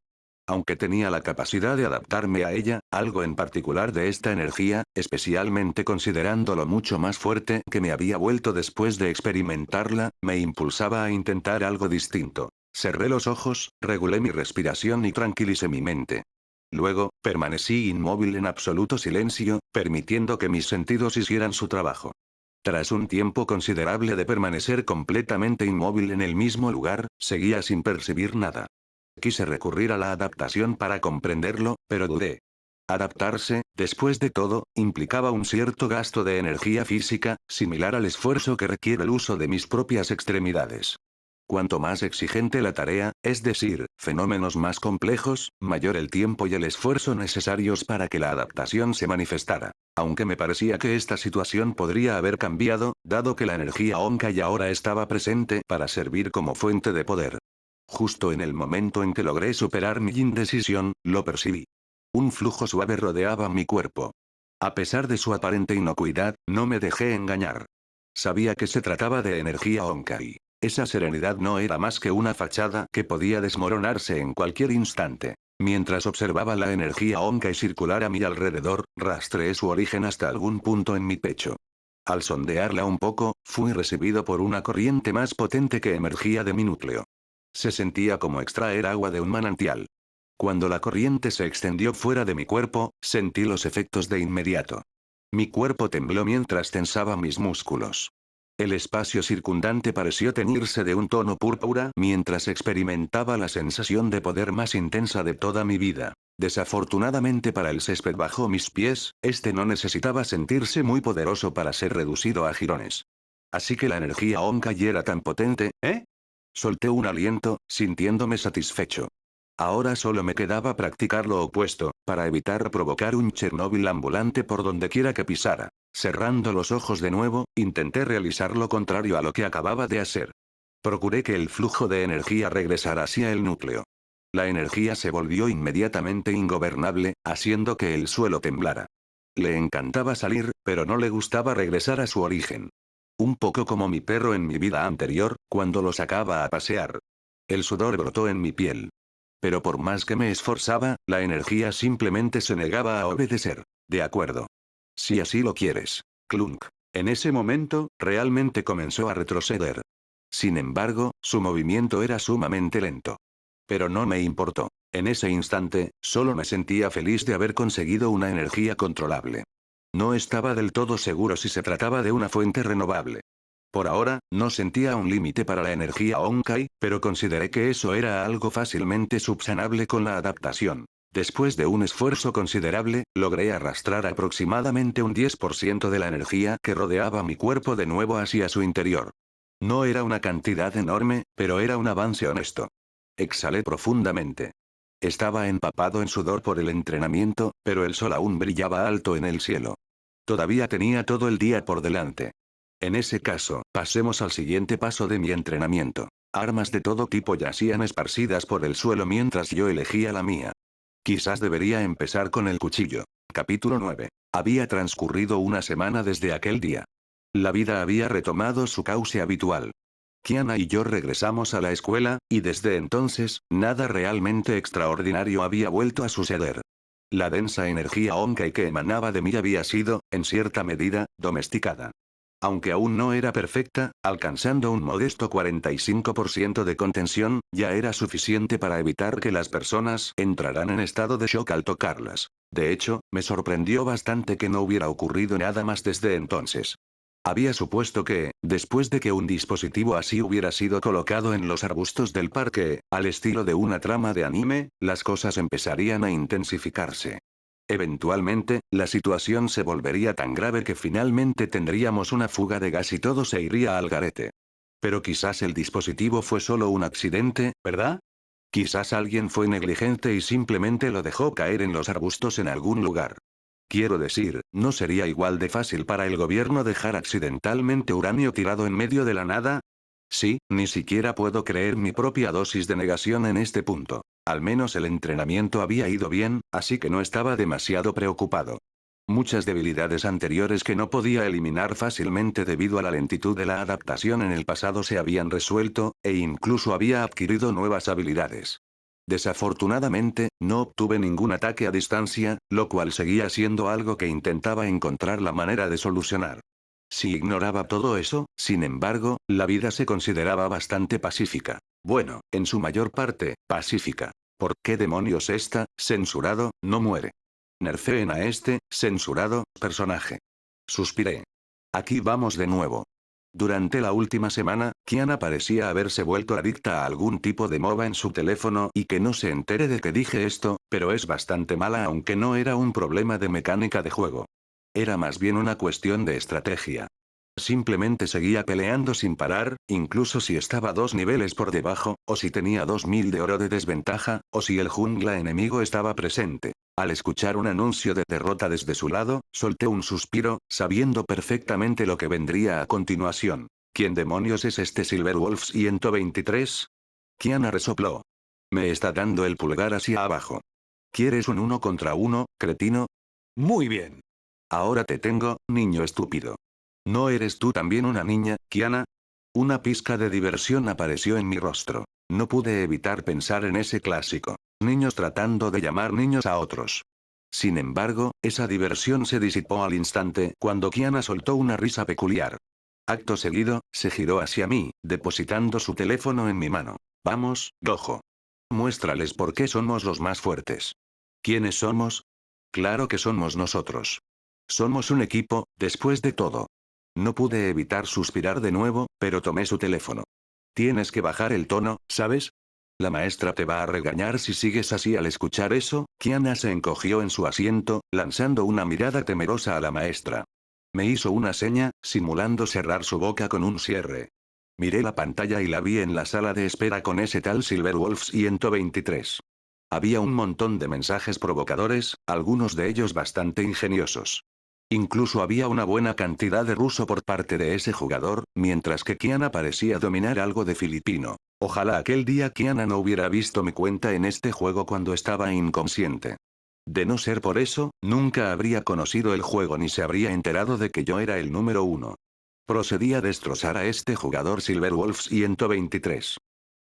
Aunque tenía la capacidad de adaptarme a ella, algo en particular de esta energía, especialmente considerando lo mucho más fuerte que me había vuelto después de experimentarla, me impulsaba a intentar algo distinto. Cerré los ojos, regulé mi respiración y tranquilicé mi mente. Luego, permanecí inmóvil en absoluto silencio, permitiendo que mis sentidos hicieran su trabajo. Tras un tiempo considerable de permanecer completamente inmóvil en el mismo lugar, seguía sin percibir nada. Quise recurrir a la adaptación para comprenderlo, pero dudé. Adaptarse, después de todo, implicaba un cierto gasto de energía física, similar al esfuerzo que requiere el uso de mis propias extremidades. Cuanto más exigente la tarea, es decir, fenómenos más complejos, mayor el tiempo y el esfuerzo necesarios para que la adaptación se manifestara. Aunque me parecía que esta situación podría haber cambiado, dado que la energía Honkai ahora estaba presente para servir como fuente de poder. Justo en el momento en que logré superar mi indecisión, lo percibí. Un flujo suave rodeaba mi cuerpo. A pesar de su aparente inocuidad, no me dejé engañar. Sabía que se trataba de energía Honkai. Esa serenidad no era más que una fachada que podía desmoronarse en cualquier instante. Mientras observaba la energía Honkai circular a mi alrededor, rastreé su origen hasta algún punto en mi pecho. Al sondearla un poco, fui recibido por una corriente más potente que emergía de mi núcleo. Se sentía como extraer agua de un manantial. Cuando la corriente se extendió fuera de mi cuerpo, sentí los efectos de inmediato. Mi cuerpo tembló mientras tensaba mis músculos. El espacio circundante pareció teñirse de un tono púrpura mientras experimentaba la sensación de poder más intensa de toda mi vida. Desafortunadamente para el césped bajo mis pies, este no necesitaba sentirse muy poderoso para ser reducido a jirones. Así que la energía Honkai era tan potente, ¿eh? Solté un aliento, sintiéndome satisfecho. Ahora solo me quedaba practicar lo opuesto, para evitar provocar un Chernóbil ambulante por donde quiera que pisara. Cerrando los ojos de nuevo, intenté realizar lo contrario a lo que acababa de hacer. Procuré que el flujo de energía regresara hacia el núcleo. La energía se volvió inmediatamente ingobernable, haciendo que el suelo temblara. Le encantaba salir, pero no le gustaba regresar a su origen. Un poco como mi perro en mi vida anterior, cuando lo sacaba a pasear. El sudor brotó en mi piel. Pero por más que me esforzaba, la energía simplemente se negaba a obedecer. De acuerdo. Si así lo quieres. Clunk. En ese momento, realmente comenzó a retroceder. Sin embargo, su movimiento era sumamente lento. Pero no me importó. En ese instante, solo me sentía feliz de haber conseguido una energía controlable. No estaba del todo seguro si se trataba de una fuente renovable. Por ahora, no sentía un límite para la energía Honkai, pero consideré que eso era algo fácilmente subsanable con la adaptación. Después de un esfuerzo considerable, logré arrastrar aproximadamente un 10% de la energía que rodeaba mi cuerpo de nuevo hacia su interior. No era una cantidad enorme, pero era un avance honesto. Exhalé profundamente. Estaba empapado en sudor por el entrenamiento, pero el sol aún brillaba alto en el cielo. Todavía tenía todo el día por delante. En ese caso, pasemos al siguiente paso de mi entrenamiento. Armas de todo tipo yacían esparcidas por el suelo mientras yo elegía la mía. Quizás debería empezar con el cuchillo. Capítulo 9. Había transcurrido una semana desde aquel día. La vida había retomado su cauce habitual. Kiana y yo regresamos a la escuela, y desde entonces, nada realmente extraordinario había vuelto a suceder. La densa energía Honkai que emanaba de mí había sido, en cierta medida, domesticada. Aunque aún no era perfecta, alcanzando un modesto 45% de contención, ya era suficiente para evitar que las personas entraran en estado de shock al tocarlas. De hecho, me sorprendió bastante que no hubiera ocurrido nada más desde entonces. Había supuesto que, después de que un dispositivo así hubiera sido colocado en los arbustos del parque, al estilo de una trama de anime, las cosas empezarían a intensificarse. Eventualmente, la situación se volvería tan grave que finalmente tendríamos una fuga de gas y todo se iría al garete. Pero quizás el dispositivo fue solo un accidente, ¿verdad? Quizás alguien fue negligente y simplemente lo dejó caer en los arbustos en algún lugar. Quiero decir, ¿no sería igual de fácil para el gobierno dejar accidentalmente uranio tirado en medio de la nada? Sí, ni siquiera puedo creer mi propia dosis de negación en este punto. Al menos el entrenamiento había ido bien, así que no estaba demasiado preocupado. Muchas debilidades anteriores que no podía eliminar fácilmente debido a la lentitud de la adaptación en el pasado se habían resuelto, e incluso había adquirido nuevas habilidades. Desafortunadamente, no obtuve ningún ataque a distancia, lo cual seguía siendo algo que intentaba encontrar la manera de solucionar. Si ignoraba todo eso, sin embargo, la vida se consideraba bastante pacífica. Bueno, en su mayor parte, pacífica. ¿Por qué demonios esta, censurado, no muere? Nerfeen a este, censurado, personaje. Suspiré. Aquí vamos de nuevo. Durante la última semana, Kiana parecía haberse vuelto adicta a algún tipo de MOBA en su teléfono y que no se entere de que dije esto, pero es bastante mala aunque no era un problema de mecánica de juego. Era más bien una cuestión de estrategia. Simplemente seguía peleando sin parar, incluso si estaba 2 niveles por debajo, o si tenía 2000 de oro de desventaja, o si el jungla enemigo estaba presente. Al escuchar un anuncio de derrota desde su lado, solté un suspiro, sabiendo perfectamente lo que vendría a continuación. ¿Quién demonios es este Silverwolf 123? Kiana resopló. Me está dando el pulgar hacia abajo. ¿Quieres un 1 contra 1, cretino? Muy bien. Ahora te tengo, niño estúpido. ¿No eres tú también una niña, Kiana? Una pizca de diversión apareció en mi rostro. No pude evitar pensar en ese clásico. Niños tratando de llamar niños a otros. Sin embargo, esa diversión se disipó al instante cuando Kiana soltó una risa peculiar. Acto seguido, se giró hacia mí, depositando su teléfono en mi mano. Vamos, Gojo. Muéstrales por qué somos los más fuertes. ¿Quiénes somos? Claro que somos nosotros. Somos un equipo, después de todo. No pude evitar suspirar de nuevo, pero tomé su teléfono. Tienes que bajar el tono, ¿sabes? La maestra te va a regañar si sigues así. Al escuchar eso, Kiana se encogió en su asiento, lanzando una mirada temerosa a la maestra. Me hizo una seña, simulando cerrar su boca con un cierre. Miré la pantalla y la vi en la sala de espera con ese tal Silverwolf 123. Había un montón de mensajes provocadores, algunos de ellos bastante ingeniosos. Incluso había una buena cantidad de ruso por parte de ese jugador, mientras que Kiana parecía dominar algo de filipino. Ojalá aquel día Kiana no hubiera visto mi cuenta en este juego cuando estaba inconsciente. De no ser por eso, nunca habría conocido el juego ni se habría enterado de que yo era el número 1. Procedí a destrozar a este jugador Silverwolf 123.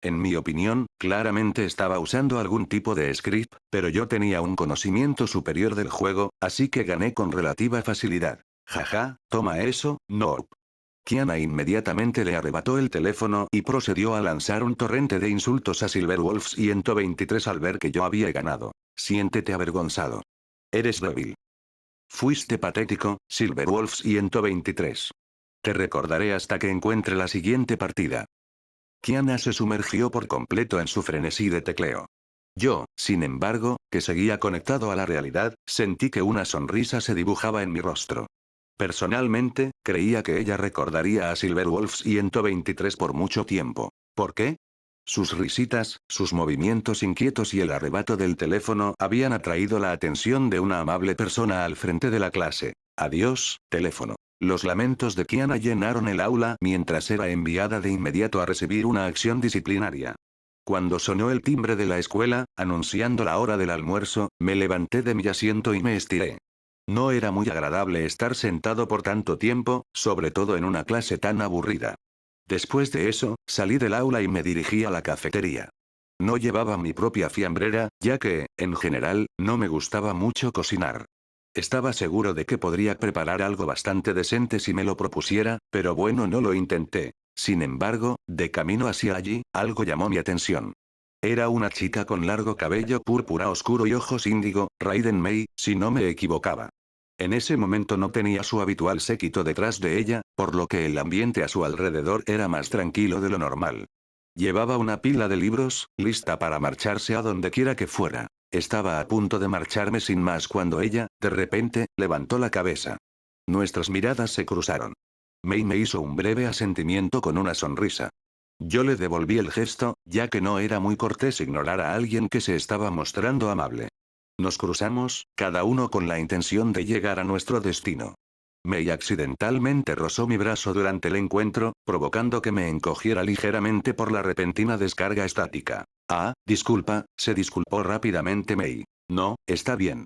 En mi opinión, claramente estaba usando algún tipo de script, pero yo tenía un conocimiento superior del juego, así que gané con relativa facilidad. Jaja, toma eso, noob. Kiana inmediatamente le arrebató el teléfono y procedió a lanzar un torrente de insultos a Silverwolf 123 al ver que yo había ganado. Siéntete avergonzado. Eres débil. Fuiste patético, Silverwolf 123. Te recordaré hasta que encuentre la siguiente partida. Kiana se sumergió por completo en su frenesí de tecleo. Yo, sin embargo, que seguía conectado a la realidad, sentí que una sonrisa se dibujaba en mi rostro. Personalmente, creía que ella recordaría a Silverwolf 123 por mucho tiempo. ¿Por qué? Sus risitas, sus movimientos inquietos y el arrebato del teléfono habían atraído la atención de una amable persona al frente de la clase. Adiós, teléfono. Los lamentos de Kiana llenaron el aula mientras era enviada de inmediato a recibir una acción disciplinaria. Cuando sonó el timbre de la escuela, anunciando la hora del almuerzo, me levanté de mi asiento y me estiré. No era muy agradable estar sentado por tanto tiempo, sobre todo en una clase tan aburrida. Después de eso, salí del aula y me dirigí a la cafetería. No llevaba mi propia fiambrera, ya que, en general, no me gustaba mucho cocinar. Estaba seguro de que podría preparar algo bastante decente si me lo propusiera, pero bueno, no lo intenté. Sin embargo, de camino hacia allí, algo llamó mi atención. Era una chica con largo cabello púrpura oscuro y ojos índigo, Raiden Mei, si no me equivocaba. En ese momento no tenía su habitual séquito detrás de ella, por lo que el ambiente a su alrededor era más tranquilo de lo normal. Llevaba una pila de libros, lista para marcharse a donde quiera que fuera. Estaba a punto de marcharme sin más cuando ella, de repente, levantó la cabeza. Nuestras miradas se cruzaron. Mei me hizo un breve asentimiento con una sonrisa. Yo le devolví el gesto, ya que no era muy cortés ignorar a alguien que se estaba mostrando amable. Nos cruzamos, cada uno con la intención de llegar a nuestro destino. Mei accidentalmente rozó mi brazo durante el encuentro, provocando que me encogiera ligeramente por la repentina descarga estática. Ah, disculpa, se disculpó rápidamente Mei. No, está bien.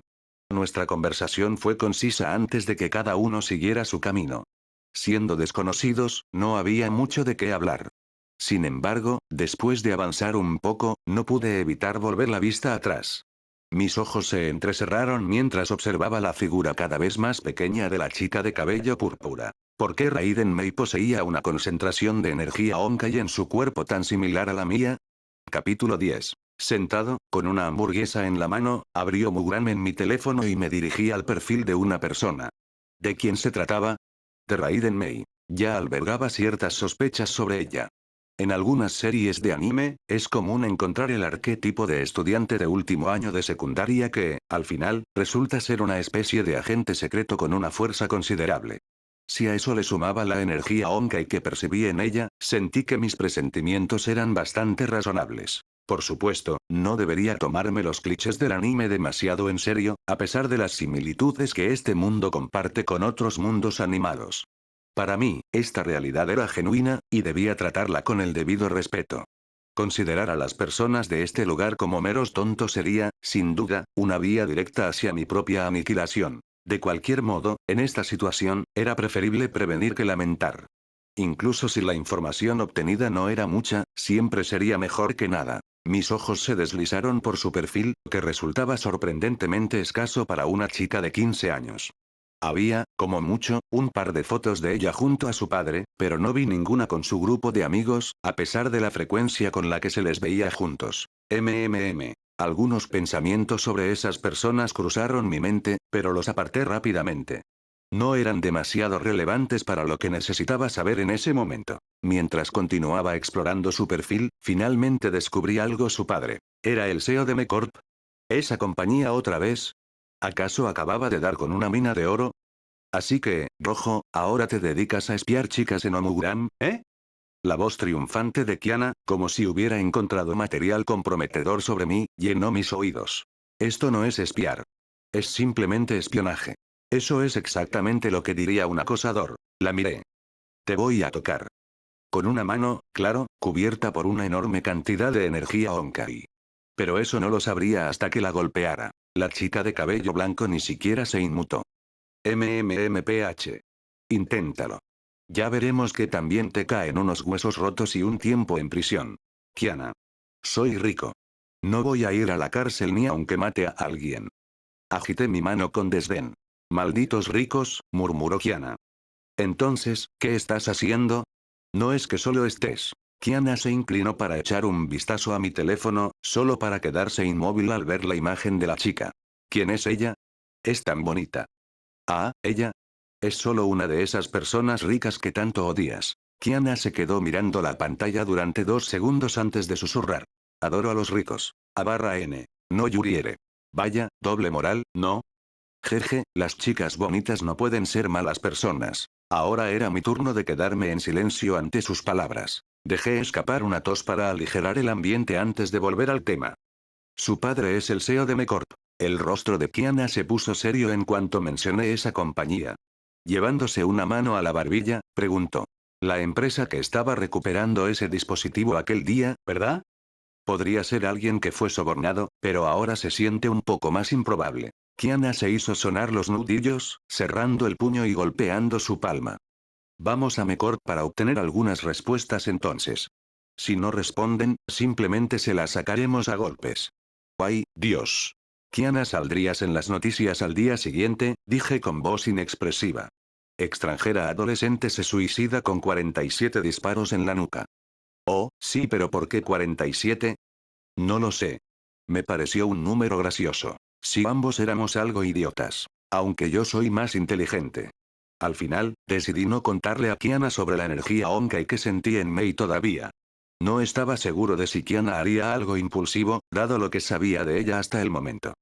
Nuestra conversación fue concisa antes de que cada uno siguiera su camino. Siendo desconocidos, no había mucho de qué hablar. Sin embargo, después de avanzar un poco, no pude evitar volver la vista atrás. Mis ojos se entrecerraron mientras observaba la figura cada vez más pequeña de la chica de cabello púrpura. ¿Por qué Raiden Mei poseía una concentración de energía Honkai en su cuerpo tan similar a la mía? Capítulo 10. Sentado, con una hamburguesa en la mano, abrió Mugram en mi teléfono y me dirigí al perfil de una persona. ¿De quién se trataba? De Raiden Mei. Ya albergaba ciertas sospechas sobre ella. En algunas series de anime, es común encontrar el arquetipo de estudiante de último año de secundaria que, al final, resulta ser una especie de agente secreto con una fuerza considerable. Si a eso le sumaba la energía Honkai que percibí en ella, sentí que mis presentimientos eran bastante razonables. Por supuesto, no debería tomarme los clichés del anime demasiado en serio, a pesar de las similitudes que este mundo comparte con otros mundos animados. Para mí, esta realidad era genuina, y debía tratarla con el debido respeto. Considerar a las personas de este lugar como meros tontos sería, sin duda, una vía directa hacia mi propia aniquilación. De cualquier modo, en esta situación, era preferible prevenir que lamentar. Incluso si la información obtenida no era mucha, siempre sería mejor que nada. Mis ojos se deslizaron por su perfil, que resultaba sorprendentemente escaso para una chica de 15 años. Había, como mucho, un par de fotos de ella junto a su padre, pero no vi ninguna con su grupo de amigos, a pesar de la frecuencia con la que se les veía juntos. Algunos pensamientos sobre esas personas cruzaron mi mente, pero los aparté rápidamente. No eran demasiado relevantes para lo que necesitaba saber en ese momento. Mientras continuaba explorando su perfil, finalmente descubrí algo: su padre. ¿Era el CEO de Mecorp? ¿Esa compañía otra vez? ¿Acaso acababa de dar con una mina de oro? Así que, Rojo, ahora te dedicas a espiar chicas en Omugram, ¿eh? La voz triunfante de Kiana, como si hubiera encontrado material comprometedor sobre mí, llenó mis oídos. Esto no es espiar. Es simplemente espionaje. Eso es exactamente lo que diría un acosador. La miré. Te voy a tocar. Con una mano, claro, cubierta por una enorme cantidad de energía Honkai. Pero eso no lo sabría hasta que la golpeara. La chica de cabello blanco ni siquiera se inmutó. MMMPH. Inténtalo. Ya veremos que también te caen unos huesos rotos y un tiempo en prisión. Kiana. Soy rico. No voy a ir a la cárcel ni aunque mate a alguien. Agité mi mano con desdén. Malditos ricos, murmuró Kiana. Entonces, ¿qué estás haciendo? No es que solo estés. Kiana se inclinó para echar un vistazo a mi teléfono, solo para quedarse inmóvil al ver la imagen de la chica. ¿Quién es ella? Es tan bonita. Ah, ella. Es solo una de esas personas ricas que tanto odias. Kiana se quedó mirando la pantalla durante 2 segundos antes de susurrar. Adoro a los ricos. A barra N. No Yuriere. Vaya, doble moral, ¿no? Jeje, las chicas bonitas no pueden ser malas personas. Ahora era mi turno de quedarme en silencio ante sus palabras. Dejé escapar una tos para aligerar el ambiente antes de volver al tema. Su padre es el CEO de Mecorp. El rostro de Kiana se puso serio en cuanto mencioné esa compañía. Llevándose una mano a la barbilla, preguntó. La empresa que estaba recuperando ese dispositivo aquel día, ¿verdad? Podría ser alguien que fue sobornado, pero ahora se siente un poco más improbable. Kiana se hizo sonar los nudillos, cerrando el puño y golpeando su palma. Vamos a Mecorp para obtener algunas respuestas entonces. Si no responden, simplemente se las sacaremos a golpes. ¡Ay, Dios! Kiana, saldrías en las noticias al día siguiente, dije con voz inexpresiva. Extranjera adolescente se suicida con 47 disparos en la nuca. Oh, sí, pero ¿por qué 47? No lo sé. Me pareció un número gracioso. Si ambos éramos algo idiotas. Aunque yo soy más inteligente. Al final, decidí no contarle a Kiana sobre la energía Honkai que sentí en Mei todavía. No estaba seguro de si Kiana haría algo impulsivo, dado lo que sabía de ella hasta el momento.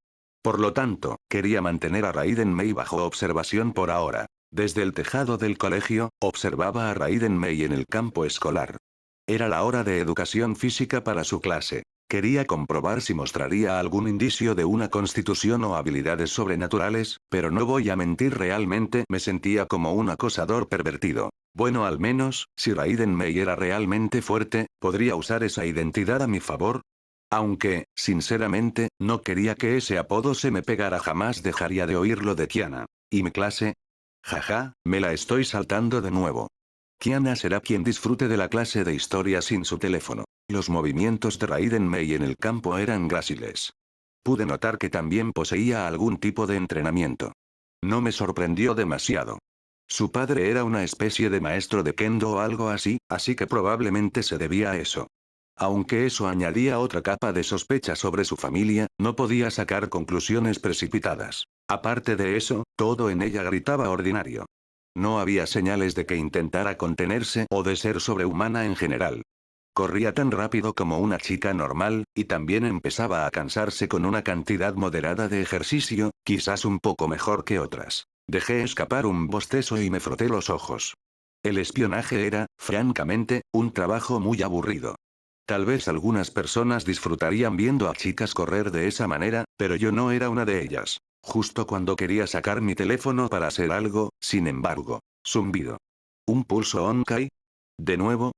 Por lo tanto, quería mantener a Raiden Mei bajo observación por ahora. Desde el tejado del colegio, observaba a Raiden Mei en el campo escolar. Era la hora de educación física para su clase. Quería comprobar si mostraría algún indicio de una constitución o habilidades sobrenaturales, pero no voy a mentir, realmente me sentía como un acosador pervertido. Bueno, al menos, si Raiden Mei era realmente fuerte, podría usar esa identidad a mi favor. Aunque, sinceramente, no quería que ese apodo se me pegara, jamás dejaría de oírlo de Kiana. ¿Y mi clase? Jaja, me la estoy saltando de nuevo. Kiana será quien disfrute de la clase de historia sin su teléfono. Los movimientos de Raiden Mei en el campo eran gráciles. Pude notar que también poseía algún tipo de entrenamiento. No me sorprendió demasiado. Su padre era una especie de maestro de kendo o algo así que probablemente se debía a eso. Aunque eso añadía otra capa de sospecha sobre su familia, no podía sacar conclusiones precipitadas. Aparte de eso, todo en ella gritaba ordinario. No había señales de que intentara contenerse o de ser sobrehumana en general. Corría tan rápido como una chica normal, y también empezaba a cansarse con una cantidad moderada de ejercicio, quizás un poco mejor que otras. Dejé escapar un bostezo y me froté los ojos. El espionaje era, francamente, un trabajo muy aburrido. Tal vez algunas personas disfrutarían viendo a chicas correr de esa manera, pero yo no era una de ellas. Justo cuando quería sacar mi teléfono para hacer algo, sin embargo, zumbido. ¿Un pulso Onkai? ¿De nuevo?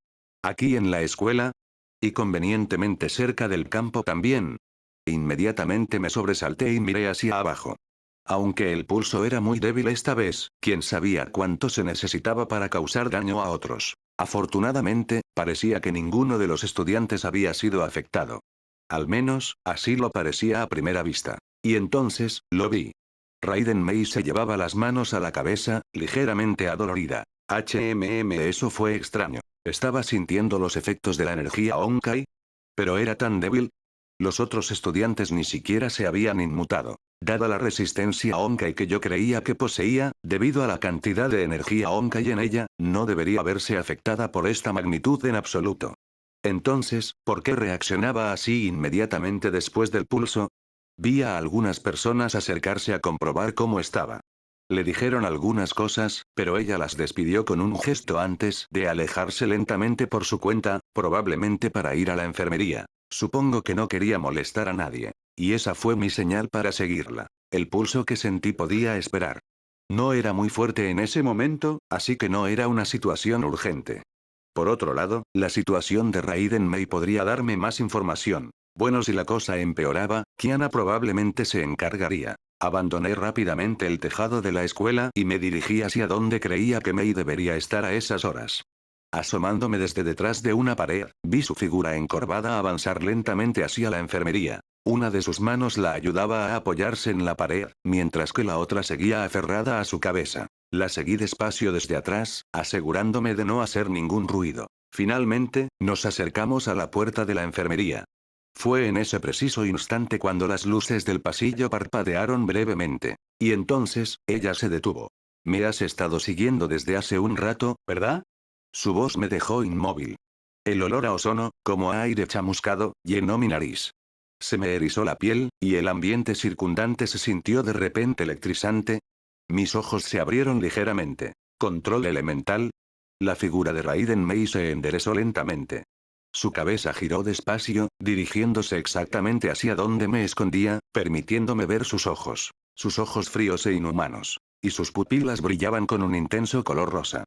¿Aquí en la escuela? Y convenientemente cerca del campo también. Inmediatamente me sobresalté y miré hacia abajo. Aunque el pulso era muy débil esta vez, quién sabía cuánto se necesitaba para causar daño a otros. Afortunadamente, parecía que ninguno de los estudiantes había sido afectado. Al menos, así lo parecía a primera vista. Y entonces, lo vi. Raiden Mei se llevaba las manos a la cabeza, ligeramente adolorida. Eso fue extraño. ¿Estaba sintiendo los efectos de la energía Onkai? ¿Pero era tan débil? Los otros estudiantes ni siquiera se habían inmutado. Dada la resistencia Onkai que yo creía que poseía, debido a la cantidad de energía Onkai en ella, no debería verse afectada por esta magnitud en absoluto. Entonces, ¿por qué reaccionaba así inmediatamente después del pulso? Vi a algunas personas acercarse a comprobar cómo estaba. Le dijeron algunas cosas, pero ella las despidió con un gesto antes de alejarse lentamente por su cuenta, probablemente para ir a la enfermería. Supongo que no quería molestar a nadie. Y esa fue mi señal para seguirla. El pulso que sentí podía esperar. No era muy fuerte en ese momento, así que no era una situación urgente. Por otro lado, la situación de Raiden Mei podría darme más información. Bueno, si la cosa empeoraba, Kiana probablemente se encargaría. Abandoné rápidamente el tejado de la escuela y me dirigí hacia donde creía que Mei debería estar a esas horas. Asomándome desde detrás de una pared, vi su figura encorvada avanzar lentamente hacia la enfermería. Una de sus manos la ayudaba a apoyarse en la pared, mientras que la otra seguía aferrada a su cabeza. La seguí despacio desde atrás, asegurándome de no hacer ningún ruido. Finalmente, nos acercamos a la puerta de la enfermería. Fue en ese preciso instante cuando las luces del pasillo parpadearon brevemente. Y entonces, ella se detuvo. Me has estado siguiendo desde hace un rato, ¿verdad? Su voz me dejó inmóvil. El olor a ozono, como a aire chamuscado, llenó mi nariz. Se me erizó la piel, y el ambiente circundante se sintió de repente electrizante. Mis ojos se abrieron ligeramente. ¿Control elemental? La figura de Raiden Mei se enderezó lentamente. Su cabeza giró despacio, dirigiéndose exactamente hacia donde me escondía, permitiéndome ver sus ojos. Sus ojos fríos e inhumanos. Y sus pupilas brillaban con un intenso color rosa.